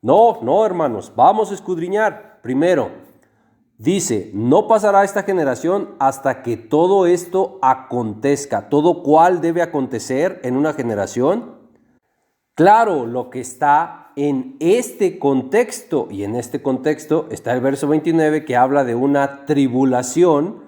No, hermanos, vamos a escudriñar. Primero, dice, no pasará esta generación hasta que todo esto acontezca. ¿Todo cuál debe acontecer en una generación? Claro, lo que está en este contexto, y en este contexto está el verso 29 que habla de una tribulación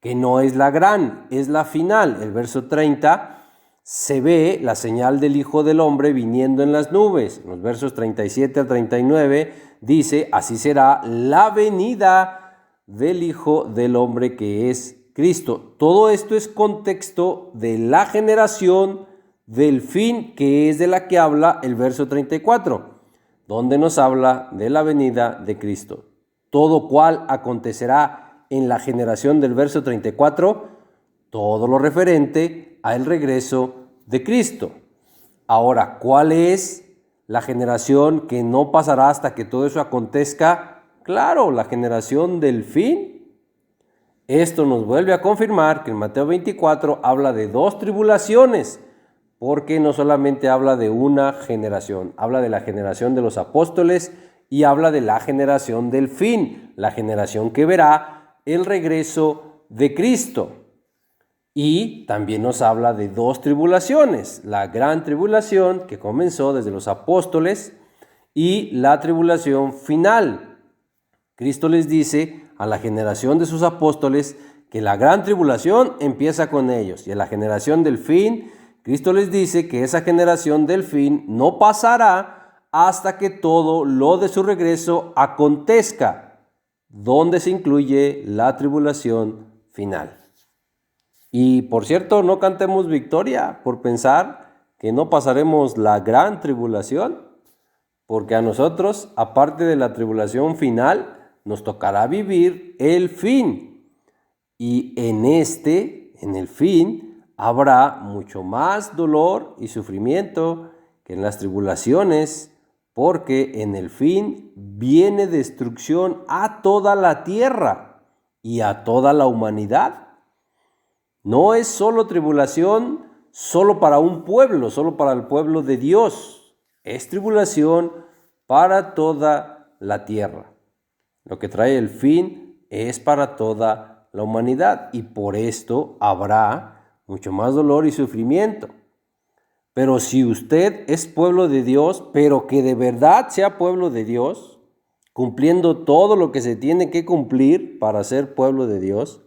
que no es la gran, es la final. El verso 30 se ve la señal del Hijo del Hombre viniendo en las nubes. En los versos 37 al 39 dice, así será la venida del Hijo del Hombre que es Cristo. Todo esto es contexto de la generación del fin, que es de la que habla el verso 34, donde nos habla de la venida de Cristo. Todo cual acontecerá en la generación del verso 34, todo lo referente al regreso de Cristo. Ahora, ¿cuál es la generación que no pasará hasta que todo eso acontezca? Claro, la generación del fin. Esto nos vuelve a confirmar que en Mateo 24 habla de dos tribulaciones, porque no solamente habla de una generación, habla de la generación de los apóstoles y habla de la generación del fin, la generación que verá el regreso de Cristo. Y también nos habla de dos tribulaciones, la gran tribulación que comenzó desde los apóstoles y la tribulación final. Cristo les dice a la generación de sus apóstoles que la gran tribulación empieza con ellos, y a la generación del fin, Cristo les dice que esa generación del fin no pasará hasta que todo lo de su regreso acontezca, donde se incluye la tribulación final. Y por cierto, no cantemos victoria por pensar que no pasaremos la gran tribulación, porque a nosotros, aparte de la tribulación final, nos tocará vivir el fin. Y en el fin, habrá mucho más dolor y sufrimiento que en las tribulaciones, porque en el fin viene destrucción a toda la tierra y a toda la humanidad. No es solo tribulación solo para un pueblo, solo para el pueblo de Dios. Es tribulación para toda la tierra. Lo que trae el fin es para toda la humanidad, y por esto habrá mucho más dolor y sufrimiento. Pero si usted es pueblo de Dios, pero que de verdad sea pueblo de Dios, cumpliendo todo lo que se tiene que cumplir para ser pueblo de Dios,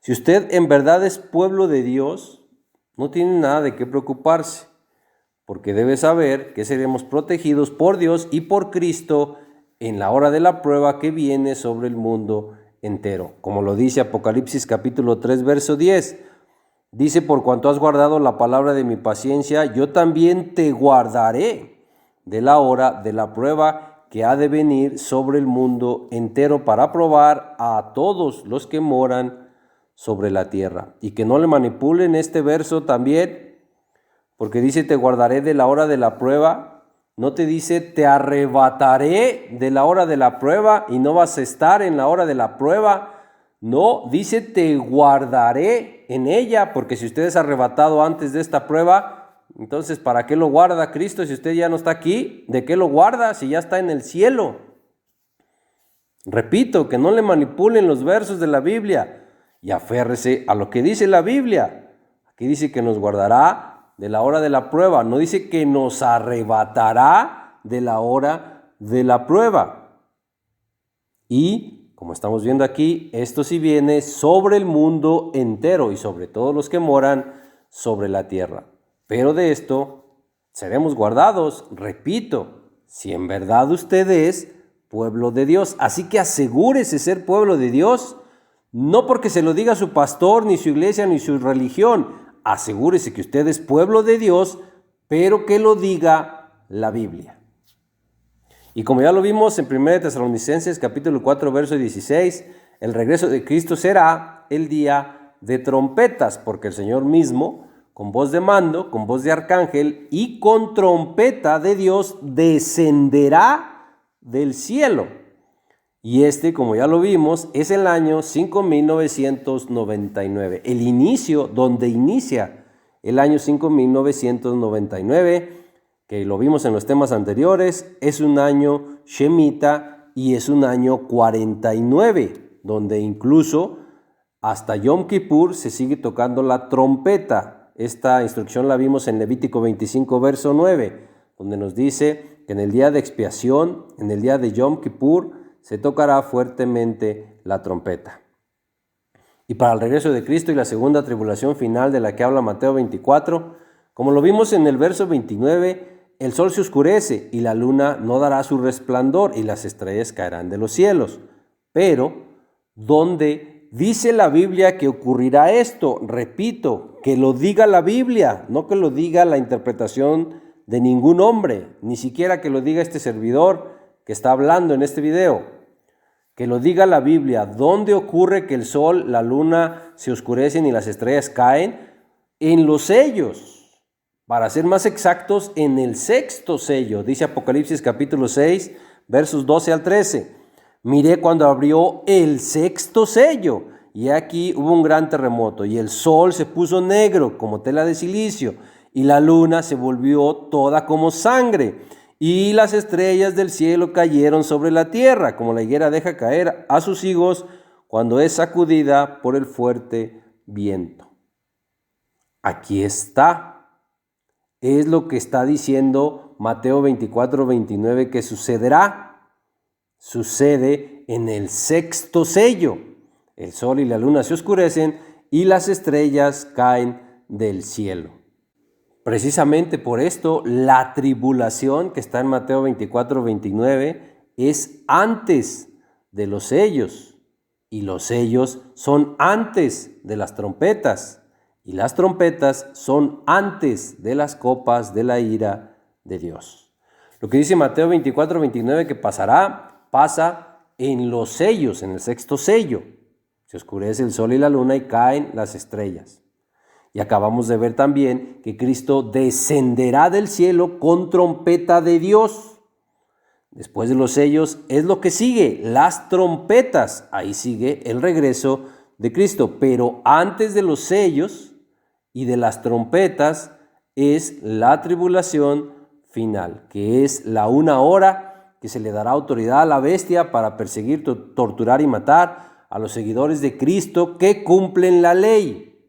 si usted en verdad es pueblo de Dios, no tiene nada de qué preocuparse, porque debe saber que seremos protegidos por Dios y por Cristo en la hora de la prueba que viene sobre el mundo entero. Como lo dice Apocalipsis capítulo 3, verso 10. Dice, por cuanto has guardado la palabra de mi paciencia, yo también te guardaré de la hora de la prueba que ha de venir sobre el mundo entero para probar a todos los que moran sobre la tierra. Y que no le manipulen este verso también, porque dice te guardaré de la hora de la prueba. No te dice te arrebataré de la hora de la prueba y no vas a estar en la hora de la prueba. No, dice te guardaré en ella, porque si usted es arrebatado antes de esta prueba, entonces ¿para qué lo guarda Cristo si usted ya no está aquí? ¿De qué lo guarda si ya está en el cielo? Repito, que no le manipulen los versos de la Biblia y aférrese a lo que dice la Biblia. Aquí dice que nos guardará de la hora de la prueba, no dice que nos arrebatará de la hora de la prueba. Y como estamos viendo aquí, esto sí viene sobre el mundo entero y sobre todos los que moran sobre la tierra. Pero de esto seremos guardados, repito, si en verdad usted es pueblo de Dios. Así que asegúrese ser pueblo de Dios, no porque se lo diga su pastor, ni su iglesia, ni su religión. Asegúrese que usted es pueblo de Dios, pero que lo diga la Biblia. Y como ya lo vimos en 1 Tesalonicenses capítulo 4, verso 16, el regreso de Cristo será el día de trompetas, porque el Señor mismo, con voz de mando, con voz de arcángel y con trompeta de Dios, descenderá del cielo. Y como ya lo vimos, es el año 5999, el inicio, donde inicia el año 5999, que lo vimos en los temas anteriores, es un año shemita y es un año 49, donde incluso hasta Yom Kippur se sigue tocando la trompeta. Esta instrucción la vimos en Levítico 25, verso 9, donde nos dice que en el día de expiación, en el día de Yom Kippur, se tocará fuertemente la trompeta. Y para el regreso de Cristo y la segunda tribulación final de la que habla Mateo 24, Como lo vimos en el verso 29, el sol se oscurece y la luna no dará su resplandor y las estrellas caerán de los cielos. Pero, ¿dónde dice la Biblia que ocurrirá esto? Repito, que lo diga la Biblia, no que lo diga la interpretación de ningún hombre, ni siquiera que lo diga este servidor que está hablando en este video. Que lo diga la Biblia. ¿Dónde ocurre que el sol, la luna se oscurecen y las estrellas caen? En los sellos. Para ser más exactos, en el sexto sello. Dice Apocalipsis capítulo 6, versos 12 al 13. Miré cuando abrió el sexto sello, y aquí hubo un gran terremoto, y el sol se puso negro como tela de silicio, y la luna se volvió toda como sangre, y las estrellas del cielo cayeron sobre la tierra, como la higuera deja caer a sus higos cuando es sacudida por el fuerte viento. Aquí está. Es lo que está diciendo Mateo 24, 29 que sucederá. Sucede en el sexto sello. El sol y la luna se oscurecen y las estrellas caen del cielo. Precisamente por esto, la tribulación que está en Mateo 24, 29 es antes de los sellos. Y los sellos son antes de las trompetas. Y las trompetas son antes de las copas de la ira de Dios. Lo que dice Mateo 24, 29 que pasará, pasa en los sellos, en el sexto sello. Se oscurece el sol y la luna y caen las estrellas. Y acabamos de ver también que Cristo descenderá del cielo con trompeta de Dios. Después de los sellos es lo que sigue, las trompetas. Ahí sigue el regreso de Cristo. Pero antes de los sellos y de las trompetas es la tribulación final, que es la 1 hora que se le dará autoridad a la bestia para perseguir, torturar y matar a los seguidores de Cristo que cumplen la ley,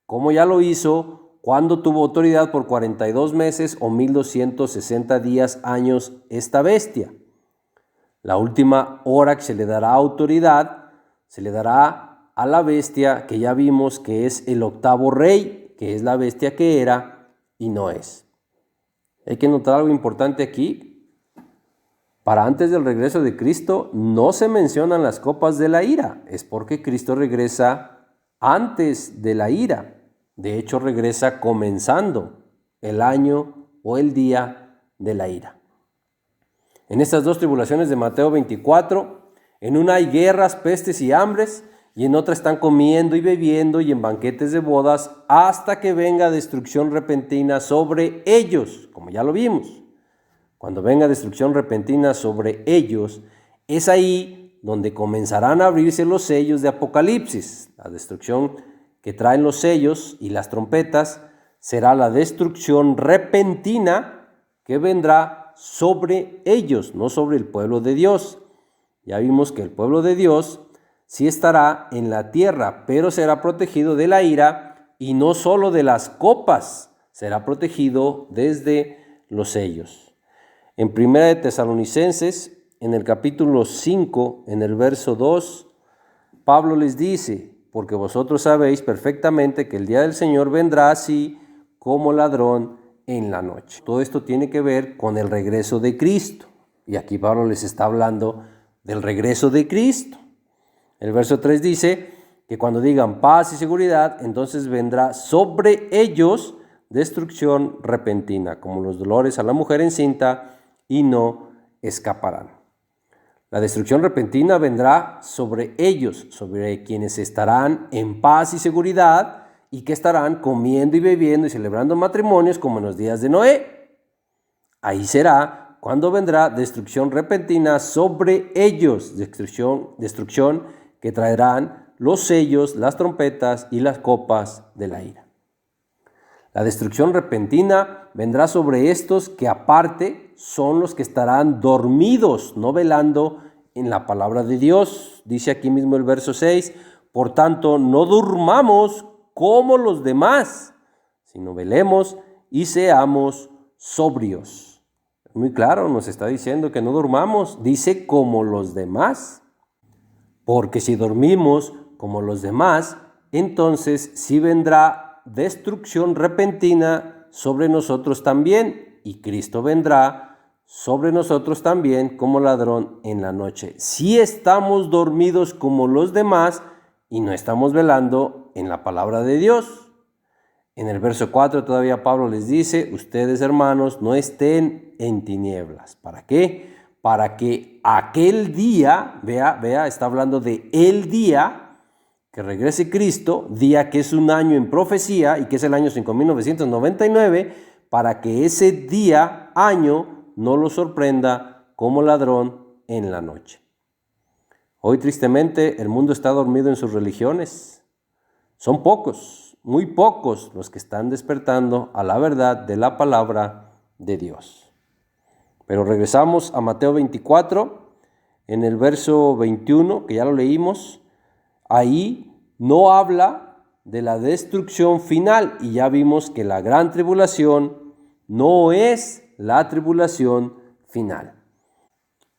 como ya lo hizo cuando tuvo autoridad por 42 meses o 1260 días, años esta bestia. La última hora que se le dará autoridad, se le dará a la bestia que ya vimos que es el octavo rey, que es la bestia que era y no es. Hay que notar algo importante aquí. Para antes del regreso de Cristo no se mencionan las copas de la ira. Es porque Cristo regresa antes de la ira. De hecho, regresa comenzando el año o el día de la ira. En estas dos tribulaciones de Mateo 24, en una hay guerras, pestes y hambres, y en otra están comiendo y bebiendo y en banquetes de bodas hasta que venga destrucción repentina sobre ellos, como ya lo vimos. Cuando venga destrucción repentina sobre ellos, es ahí donde comenzarán a abrirse los sellos de Apocalipsis. La destrucción que traen los sellos y las trompetas será la destrucción repentina que vendrá sobre ellos, no sobre el pueblo de Dios. Ya vimos que el pueblo de Dios sí estará en la tierra, pero será protegido de la ira y no solo de las copas, será protegido desde los sellos. En 1 de Tesalonicenses, en el capítulo 5, en el verso 2, Pablo les dice: porque vosotros sabéis perfectamente que el día del Señor vendrá así como ladrón en la noche. Todo esto tiene que ver con el regreso de Cristo. Y aquí Pablo les está hablando del regreso de Cristo. El verso 3 dice que cuando digan paz y seguridad, entonces vendrá sobre ellos destrucción repentina, como los dolores a la mujer encinta, y no escaparán. La destrucción repentina vendrá sobre ellos, sobre quienes estarán en paz y seguridad y que estarán comiendo y bebiendo y celebrando matrimonios como en los días de Noé. Ahí será cuando vendrá destrucción repentina sobre ellos, destrucción que traerán los sellos, las trompetas y las copas de la ira. La destrucción repentina vendrá sobre estos que aparte son los que estarán dormidos, no velando en la palabra de Dios. Dice aquí mismo el verso 6, por tanto no durmamos como los demás, sino velemos y seamos sobrios. Muy claro, nos está diciendo que no durmamos, dice como los demás. Porque si dormimos como los demás, entonces sí vendrá destrucción repentina sobre nosotros también, y Cristo vendrá sobre nosotros también como ladrón en la noche. Si estamos dormidos como los demás y no estamos velando en la palabra de Dios. En el verso 4 todavía Pablo les dice, ustedes hermanos no estén en tinieblas. ¿Para qué? Para que aquel día, vea, está hablando de el día que regrese Cristo, día que es un año en profecía y que es el año 5999, para que ese día, año, no lo sorprenda como ladrón en la noche. Hoy tristemente el mundo está dormido en sus religiones. Son pocos, muy pocos los que están despertando a la verdad de la palabra de Dios. Pero regresamos a Mateo 24, en el verso 21, que ya lo leímos. Ahí no habla de la destrucción final y ya vimos que la gran tribulación no es la tribulación final.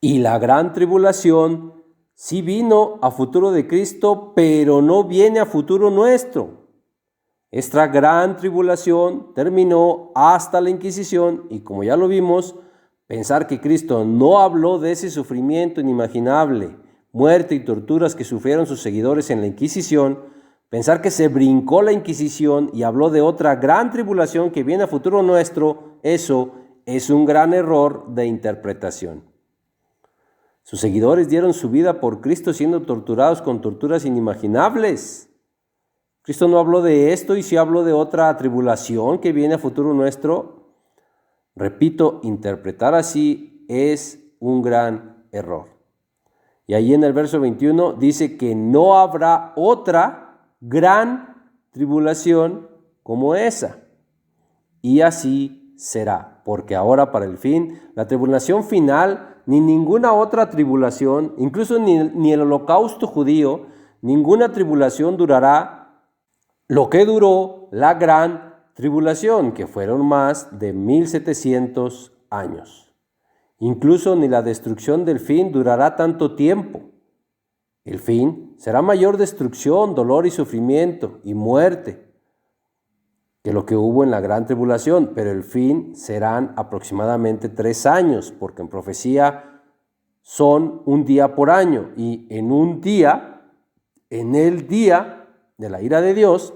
Y la gran tribulación sí vino a futuro de Cristo, pero no viene a futuro nuestro. Esta gran tribulación terminó hasta la Inquisición y como ya lo vimos, pensar que Cristo no habló de ese sufrimiento inimaginable, muerte y torturas que sufrieron sus seguidores en la Inquisición, pensar que se brincó la Inquisición y habló de otra gran tribulación que viene a futuro nuestro, eso es un gran error de interpretación. Sus seguidores dieron su vida por Cristo siendo torturados con torturas inimaginables. Cristo no habló de esto y sí habló de otra tribulación que viene a futuro nuestro. Repito, interpretar así es un gran error. Y ahí en el verso 21 dice que no habrá otra gran tribulación como esa. Y así será, porque ahora para el fin, la tribulación final, ni ninguna otra tribulación, incluso ni el holocausto judío, ninguna tribulación durará lo que duró la gran tribulación, que fueron más de 1700 años. Incluso ni la destrucción del fin durará tanto tiempo. El fin será mayor destrucción, dolor y sufrimiento y muerte que lo que hubo en la gran tribulación, pero el fin serán aproximadamente 3 años, porque en profecía son un día por año, y en un día, en el día de la ira de Dios,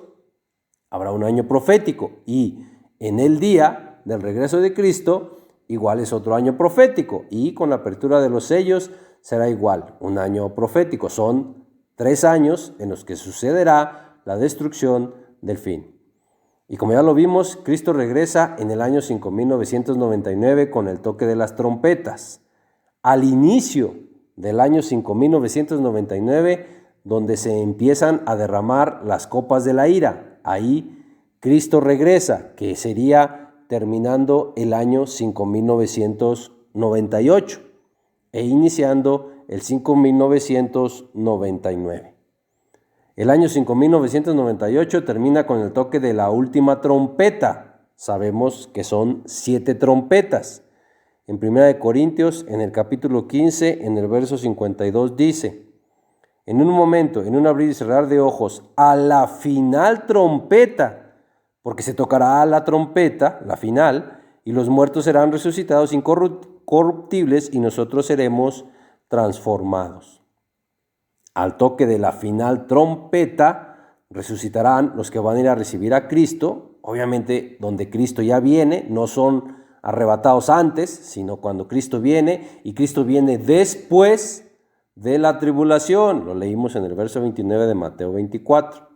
habrá un año profético, y en el día del regreso de Cristo, igual es otro año profético, y con la apertura de los sellos será igual, un año profético. Son 3 años en los que sucederá la destrucción del fin. Y como ya lo vimos, Cristo regresa en el año 5999 con el toque de las trompetas. Al inicio del año 5999, donde se empiezan a derramar las copas de la ira. Ahí Cristo regresa, que sería terminando el año 5998 e iniciando el 5999. El año 5998 termina con el toque de la última trompeta. Sabemos que son 7 trompetas. En 1 Corintios, en el capítulo 15, en el verso 52 dice: en un momento, en un abrir y cerrar de ojos, a la final trompeta, porque se tocará la trompeta, la final, y los muertos serán resucitados incorruptibles y nosotros seremos transformados. Al toque de la final trompeta, resucitarán los que van a ir a recibir a Cristo, obviamente donde Cristo ya viene, no son arrebatados antes, sino cuando Cristo viene, y Cristo viene después de la tribulación. Lo leímos en el verso 29 de Mateo 24.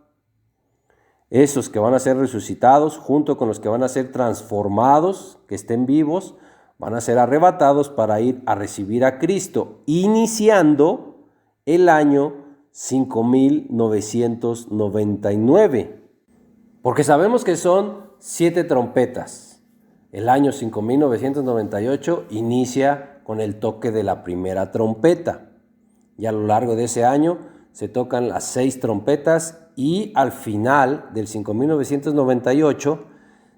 Esos que van a ser resucitados, junto con los que van a ser transformados, que estén vivos, van a ser arrebatados para ir a recibir a Cristo, iniciando el año 5999. Porque sabemos que son 7 trompetas. El año 5998 inicia con el toque de la primera trompeta. Y a lo largo de ese año se tocan las 6 trompetas y al final del 5998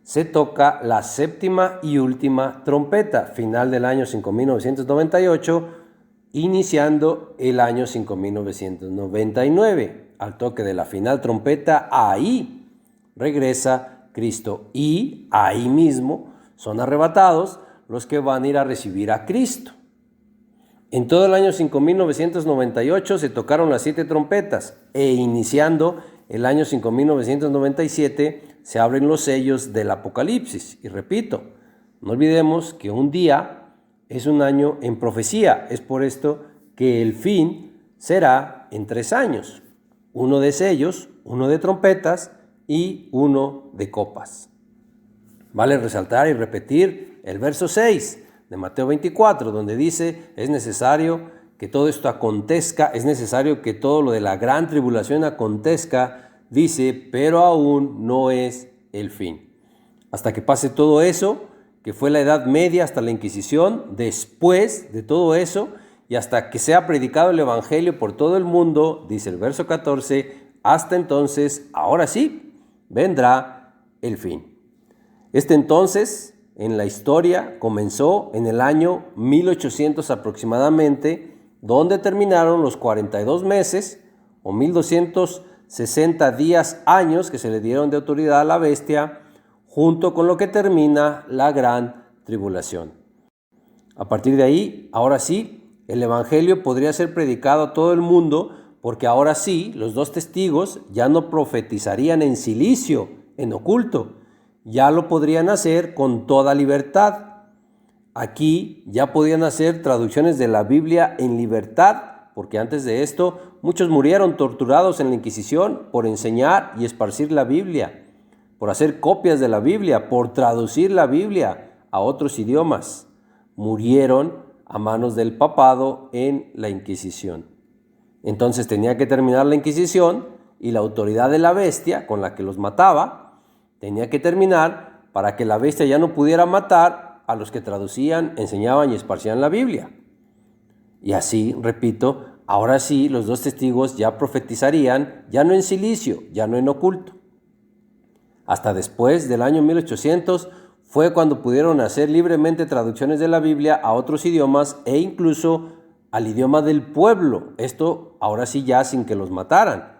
se toca la 7ª y última trompeta, final del año 5998, iniciando el año 5999. Al toque de la final trompeta, ahí regresa Cristo. Y ahí mismo son arrebatados los que van a ir a recibir a Cristo. En todo el año 5998 se tocaron las 7 trompetas e iniciando el año 5997 se abren los sellos del Apocalipsis. Y repito, no olvidemos que un día es un año en profecía. Es por esto que el fin será en 3 años. 1 de sellos, 1 de trompetas y 1 de copas. Vale resaltar y repetir el verso 6 de Mateo 24, donde dice, es necesario que todo esto acontezca, es necesario que todo lo de la gran tribulación acontezca, dice, pero aún no es el fin. Hasta que pase todo eso, que fue la Edad Media hasta la Inquisición, después de todo eso, y hasta que sea predicado el Evangelio por todo el mundo, dice el verso 14, hasta entonces, ahora sí, vendrá el fin. Este entonces, en la historia, comenzó en el año 1800 aproximadamente, donde terminaron los 42 meses o 1260 días, años que se le dieron de autoridad a la bestia, junto con lo que termina la gran tribulación. A partir de ahí, ahora sí, el Evangelio podría ser predicado a todo el mundo, porque ahora sí, los 2 testigos ya no profetizarían en silicio, en oculto, ya lo podrían hacer con toda libertad. Aquí ya podían hacer traducciones de la Biblia en libertad, porque antes de esto muchos murieron torturados en la Inquisición por enseñar y esparcir la Biblia, por hacer copias de la Biblia, por traducir la Biblia a otros idiomas. Murieron a manos del papado en la Inquisición. Entonces tenía que terminar la Inquisición y la autoridad de la bestia con la que los mataba tenía que terminar para que la bestia ya no pudiera matar a los que traducían, enseñaban y esparcían la Biblia. Y así, repito, ahora sí los 2 testigos ya profetizarían, ya no en silicio, ya no en oculto. Hasta después del año 1800 fue cuando pudieron hacer libremente traducciones de la Biblia a otros idiomas e incluso al idioma del pueblo. Esto ahora sí ya sin que los mataran.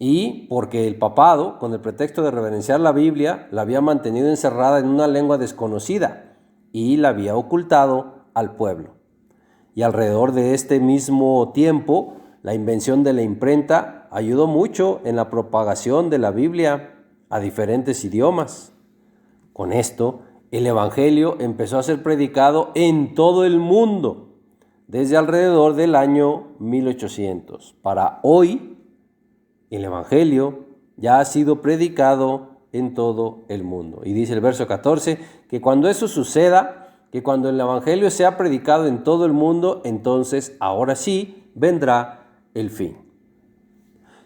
Y porque el papado, con el pretexto de reverenciar la Biblia, la había mantenido encerrada en una lengua desconocida y la había ocultado al pueblo. Y alrededor de este mismo tiempo, la invención de la imprenta ayudó mucho en la propagación de la Biblia a diferentes idiomas. Con esto, el Evangelio empezó a ser predicado en todo el mundo, desde alrededor del año 1800. Para hoy, el Evangelio ya ha sido predicado en todo el mundo. Y dice el verso 14, que cuando eso suceda, que cuando el Evangelio sea predicado en todo el mundo, entonces ahora sí vendrá el fin.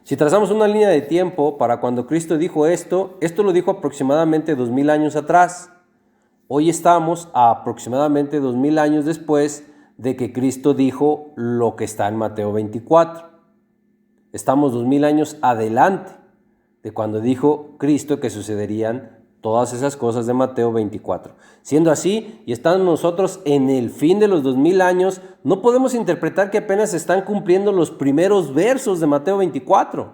Si trazamos una línea de tiempo para cuando Cristo dijo esto lo dijo aproximadamente 2000 años atrás. Hoy estamos a aproximadamente 2000 años después de que Cristo dijo lo que está en Mateo 24. Estamos 2000 años adelante de cuando dijo Cristo que sucederían todas esas cosas de Mateo 24. Siendo así, y estando nosotros en el fin de los 2000 años, no podemos interpretar que apenas se están cumpliendo los primeros versos de Mateo 24.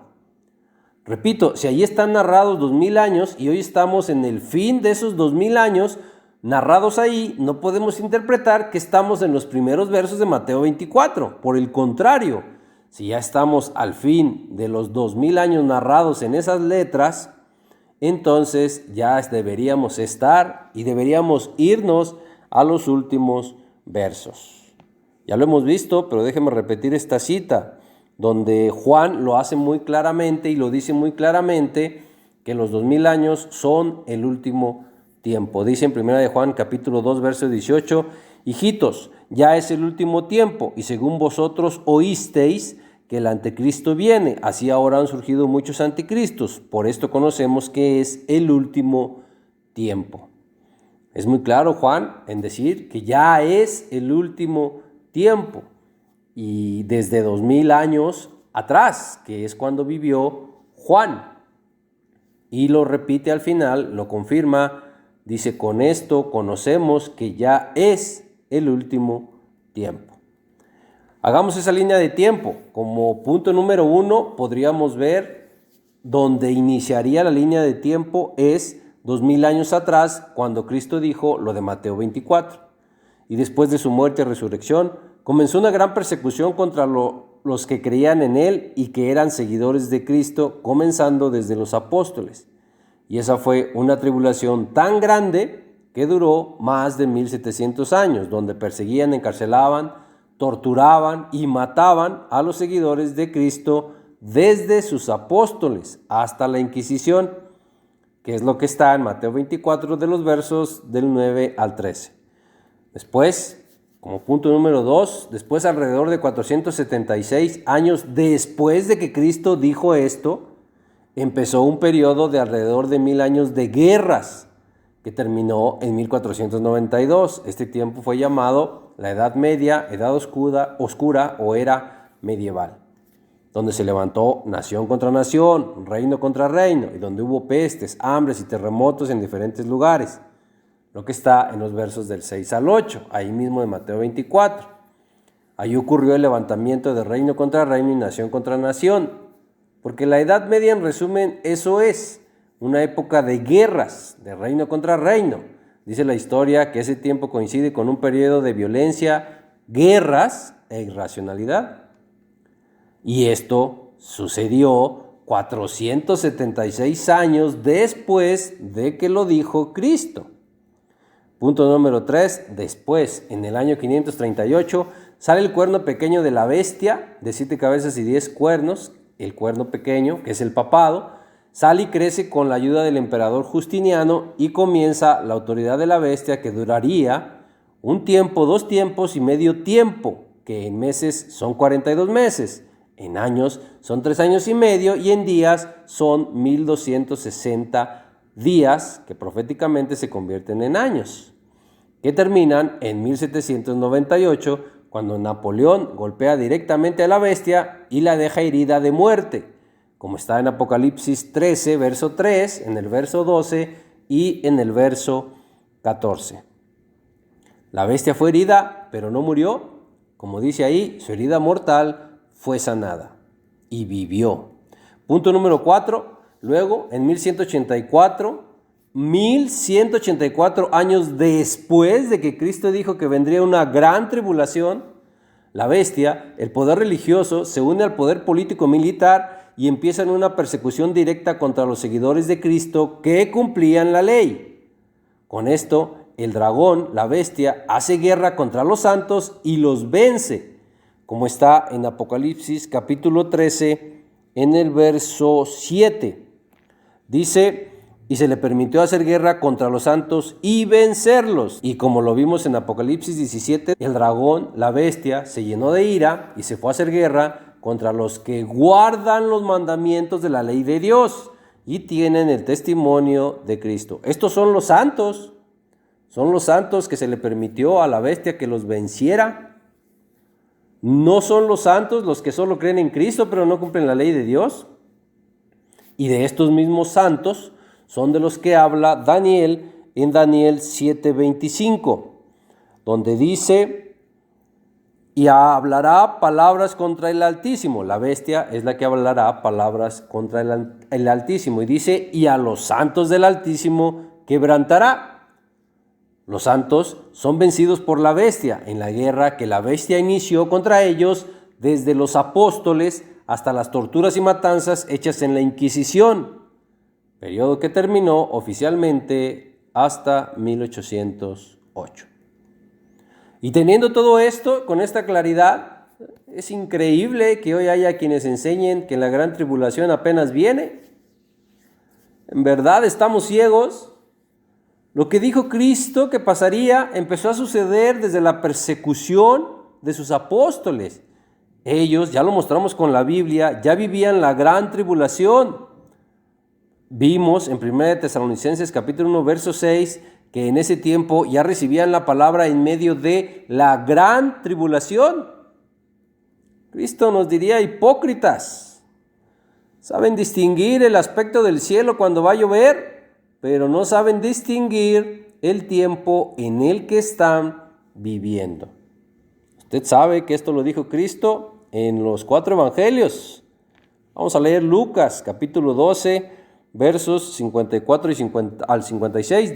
Repito, si allí están narrados 2000 años y hoy estamos en el fin de esos 2000 años narrados ahí, no podemos interpretar que estamos en los primeros versos de Mateo 24. Por el contrario, si ya estamos al fin de los 2000 años narrados en esas letras, entonces ya deberíamos estar y deberíamos irnos a los últimos versos. Ya lo hemos visto, pero déjeme repetir esta cita, donde Juan lo hace muy claramente y lo dice muy claramente que los 2000 años son el último tiempo. Dice en 1 de Juan capítulo 2, verso 18, hijitos, ya es el último tiempo, y según vosotros oísteis que el anticristo viene, así ahora han surgido muchos anticristos. Por esto conocemos que es el último tiempo. Es muy claro Juan en decir que ya es el último tiempo. Y desde 2000 años atrás, que es cuando vivió Juan. Y lo repite al final, lo confirma, dice, con esto conocemos que ya es el último tiempo. Hagamos esa línea de tiempo. Como punto número 1 podríamos ver donde iniciaría la línea de tiempo es 2000 años atrás, cuando Cristo dijo lo de Mateo 24. Y después de su muerte y resurrección, comenzó una gran persecución contra los que creían en Él y que eran seguidores de Cristo, comenzando desde los apóstoles. Y esa fue una tribulación tan grande que duró más de 1700 años, donde perseguían, encarcelaban, torturaban y mataban a los seguidores de Cristo desde sus apóstoles hasta la Inquisición, que es lo que está en Mateo 24 de los versos del 9 al 13. Después, como punto número 2, después alrededor de 476 años después de que Cristo dijo esto, empezó un periodo de alrededor de 1000 años de guerras que terminó en 1492. Este tiempo fue llamado la Edad Media, Edad Oscura o Era Medieval, donde se levantó nación contra nación, reino contra reino, y donde hubo pestes, hambres y terremotos en diferentes lugares, lo que está en los versos del 6 al 8, ahí mismo de Mateo 24. Ahí ocurrió el levantamiento de reino contra reino y nación contra nación, porque la Edad Media, en resumen, eso es una época de guerras, de reino contra reino. Dice la historia que ese tiempo coincide con un periodo de violencia, guerras e irracionalidad. Y esto sucedió 476 años después de que lo dijo Cristo. Punto número 3. Después, en el año 538, sale el cuerno pequeño de la bestia, de 7 cabezas y 10 cuernos. El cuerno pequeño, que es el papado, sale y crece con la ayuda del emperador Justiniano y comienza la autoridad de la bestia, que duraría un tiempo, 2 tiempos y medio tiempo, que en meses son 42 meses, en años son 3 años y medio y en días son 1260 días, que proféticamente se convierten en años, que terminan en 1798, cuando Napoleón golpea directamente a la bestia y la deja herida de muerte, como está en Apocalipsis 13, verso 3, en el verso 12 y en el verso 14. La bestia fue herida, pero no murió. Como dice ahí, su herida mortal fue sanada y vivió. Punto número 4. Luego, en 1184 años después de que Cristo dijo que vendría una gran tribulación, la bestia, el poder religioso, se une al poder político-militar y empiezan una persecución directa contra los seguidores de Cristo que cumplían la ley. Con esto, el dragón, la bestia, hace guerra contra los santos y los vence, como está en Apocalipsis capítulo 13, en el verso 7. Dice: y se le permitió hacer guerra contra los santos y vencerlos. Y como lo vimos en Apocalipsis 17, el dragón, la bestia, se llenó de ira y se fue a hacer guerra contra los que guardan los mandamientos de la ley de Dios y tienen el testimonio de Cristo. Estos son los santos que se le permitió a la bestia que los venciera. No son los santos los que solo creen en Cristo pero no cumplen la ley de Dios. Y de estos mismos santos son de los que habla Daniel en Daniel 7:25, donde dice: y hablará palabras contra el Altísimo. La bestia es la que hablará palabras contra el Altísimo. Y dice: y a los santos del Altísimo quebrantará. Los santos son vencidos por la bestia en la guerra que la bestia inició contra ellos desde los apóstoles hasta las torturas y matanzas hechas en la Inquisición, periodo que terminó oficialmente hasta 1808. Y teniendo todo esto con esta claridad, es increíble que hoy haya quienes enseñen que la gran tribulación apenas viene. En verdad estamos ciegos. Lo que dijo Cristo que pasaría empezó a suceder desde la persecución de sus apóstoles. Ellos, ya lo mostramos con la Biblia, ya vivían la gran tribulación. Vimos en 1 Tesalonicenses capítulo 1, verso 6, que en ese tiempo ya recibían la palabra en medio de la gran tribulación. Cristo nos diría: hipócritas, saben distinguir el aspecto del cielo cuando va a llover, pero no saben distinguir el tiempo en el que están viviendo. Usted sabe que esto lo dijo Cristo en los 4 evangelios. Vamos a leer Lucas, capítulo 12, versos 54 al 56.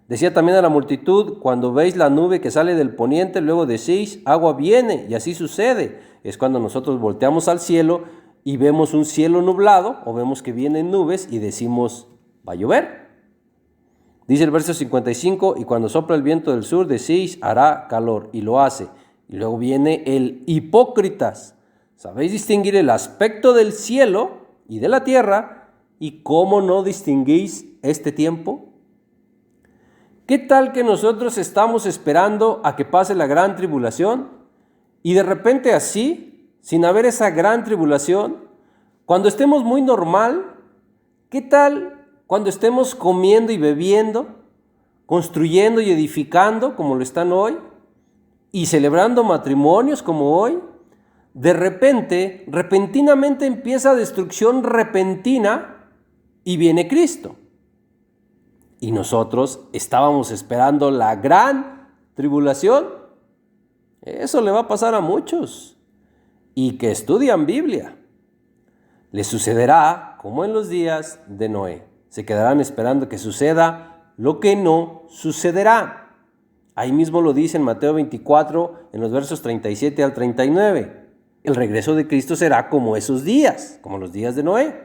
Decía también a la multitud: cuando veis la nube que sale del poniente, luego decís, agua viene, y así sucede. Es cuando nosotros volteamos al cielo y vemos un cielo nublado, o vemos que vienen nubes y decimos, va a llover. Dice el verso 55, y cuando sopla el viento del sur, decís, hará calor, y lo hace. Y luego viene el hipócritas. ¿Sabéis distinguir el aspecto del cielo y de la tierra? ¿Y cómo no distinguís este tiempo? ¿Qué tal que nosotros estamos esperando a que pase la gran tribulación y de repente así, sin haber esa gran tribulación, cuando estemos muy normal, qué tal cuando estemos comiendo y bebiendo, construyendo y edificando como lo están hoy y celebrando matrimonios como hoy? De repente, repentinamente empieza destrucción repentina y viene Cristo. Y nosotros estábamos esperando la gran tribulación. Eso le va a pasar a muchos y que estudian Biblia. Les sucederá como en los días de Noé. Se quedarán esperando que suceda lo que no sucederá. Ahí mismo lo dice en Mateo 24, en los versos 37 al 39. El regreso de Cristo será como esos días, como los días de Noé.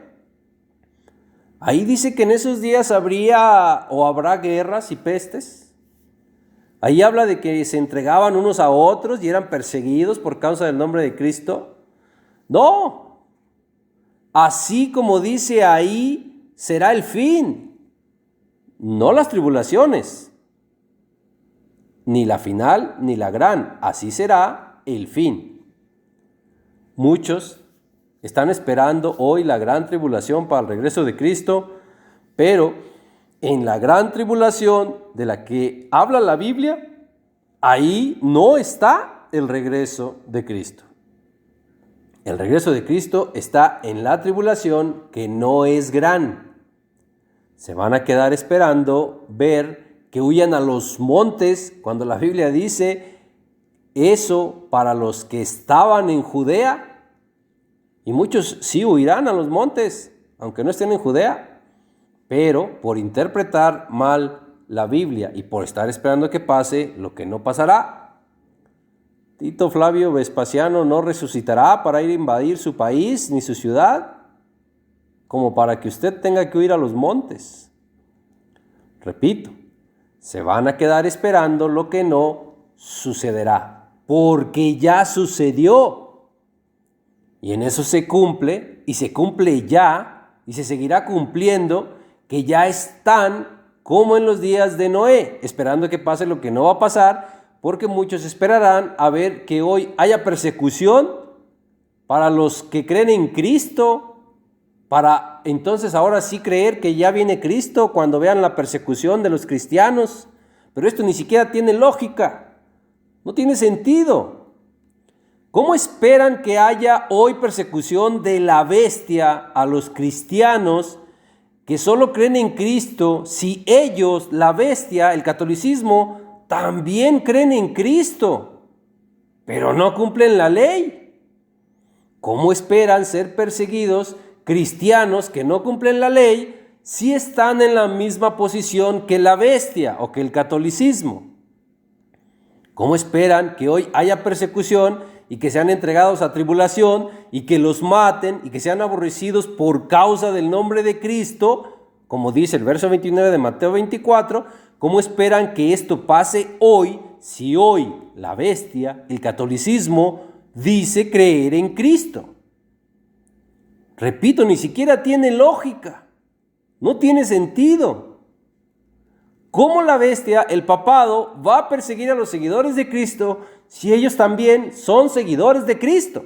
Ahí dice que en esos días habrá guerras y pestes. Ahí habla de que se entregaban unos a otros y eran perseguidos por causa del nombre de Cristo. No, así como dice ahí, será el fin. No las tribulaciones, ni la final, ni la gran. Así será el fin. Muchos están esperando hoy la gran tribulación para el regreso de Cristo, pero en la gran tribulación de la que habla la Biblia, ahí no está el regreso de Cristo. El regreso de Cristo está en la tribulación que no es gran. Se van a quedar esperando ver que huyan a los montes, cuando la Biblia dice eso para los que estaban en Judea. Y muchos sí huirán a los montes, aunque no estén en Judea, pero por interpretar mal la Biblia y por estar esperando que pase lo que no pasará. Tito Flavio Vespasiano no resucitará para ir a invadir su país ni su ciudad, como para que usted tenga que huir a los montes. Repito, se van a quedar esperando lo que no sucederá, porque ya sucedió. Y en eso se cumple, y se cumple ya, y se seguirá cumpliendo, que ya están como en los días de Noé, esperando que pase lo que no va a pasar, porque muchos esperarán a ver que hoy haya persecución para los que creen en Cristo, para entonces ahora sí creer que ya viene Cristo cuando vean la persecución de los cristianos. Pero esto ni siquiera tiene lógica, no tiene sentido. ¿Cómo esperan que haya hoy persecución de la bestia a los cristianos que solo creen en Cristo si ellos, la bestia, el catolicismo, también creen en Cristo, pero no cumplen la ley? ¿Cómo esperan ser perseguidos cristianos que no cumplen la ley si están en la misma posición que la bestia o que el catolicismo? ¿Cómo esperan que hoy haya persecución y que sean entregados a tribulación y que los maten y que sean aborrecidos por causa del nombre de Cristo, como dice el verso 29 de Mateo 24? ¿Cómo esperan que esto pase hoy si hoy la bestia, el catolicismo, dice creer en Cristo? Repito, ni siquiera tiene lógica, no tiene sentido. ¿Cómo la bestia, el papado, va a perseguir a los seguidores de Cristo si ellos también son seguidores de Cristo?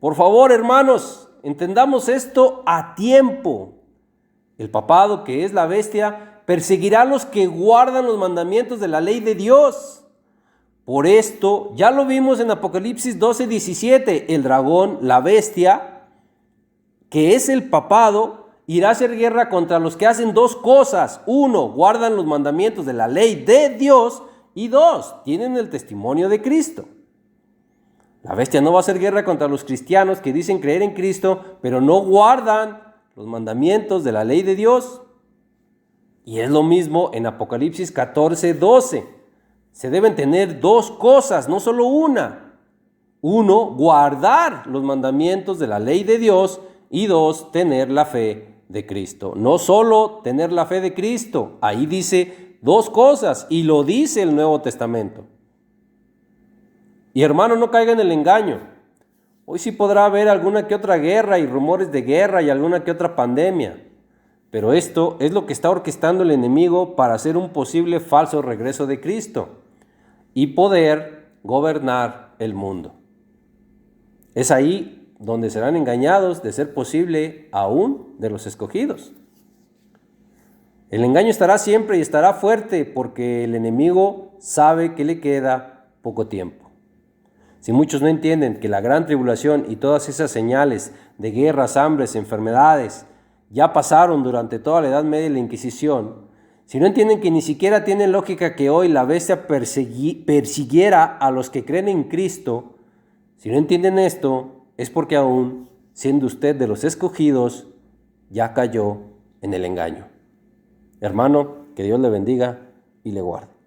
Por favor, hermanos, entendamos esto a tiempo. El papado, que es la bestia, perseguirá a los que guardan los mandamientos de la ley de Dios. Por esto, ya lo vimos en Apocalipsis 12:17, el dragón, la bestia, que es el papado, irá a hacer guerra contra los que hacen dos cosas. Uno, guardan los mandamientos de la ley de Dios, y dos, tienen el testimonio de Cristo. La bestia no va a hacer guerra contra los cristianos que dicen creer en Cristo, pero no guardan los mandamientos de la ley de Dios. Y es lo mismo en Apocalipsis 14:12. Se deben tener dos cosas, no solo una. Uno, guardar los mandamientos de la ley de Dios, y dos, tener la fe de Cristo. No solo tener la fe de Cristo, ahí dice dos cosas, y lo dice el Nuevo Testamento. Y hermano, no caiga en el engaño. Hoy sí podrá haber alguna que otra guerra y rumores de guerra y alguna que otra pandemia. Pero esto es lo que está orquestando el enemigo para hacer un posible falso regreso de Cristo y poder gobernar el mundo. Es ahí donde serán engañados, de ser posible, aún de los escogidos. El engaño estará siempre y estará fuerte porque el enemigo sabe que le queda poco tiempo. Si muchos no entienden que la gran tribulación y todas esas señales de guerras, hambres, enfermedades ya pasaron durante toda la Edad Media y la Inquisición, si no entienden que ni siquiera tiene lógica que hoy la bestia persiguiera a los que creen en Cristo, si no entienden esto, es porque aún, siendo usted de los escogidos, ya cayó en el engaño. Hermano, que Dios le bendiga y le guarde.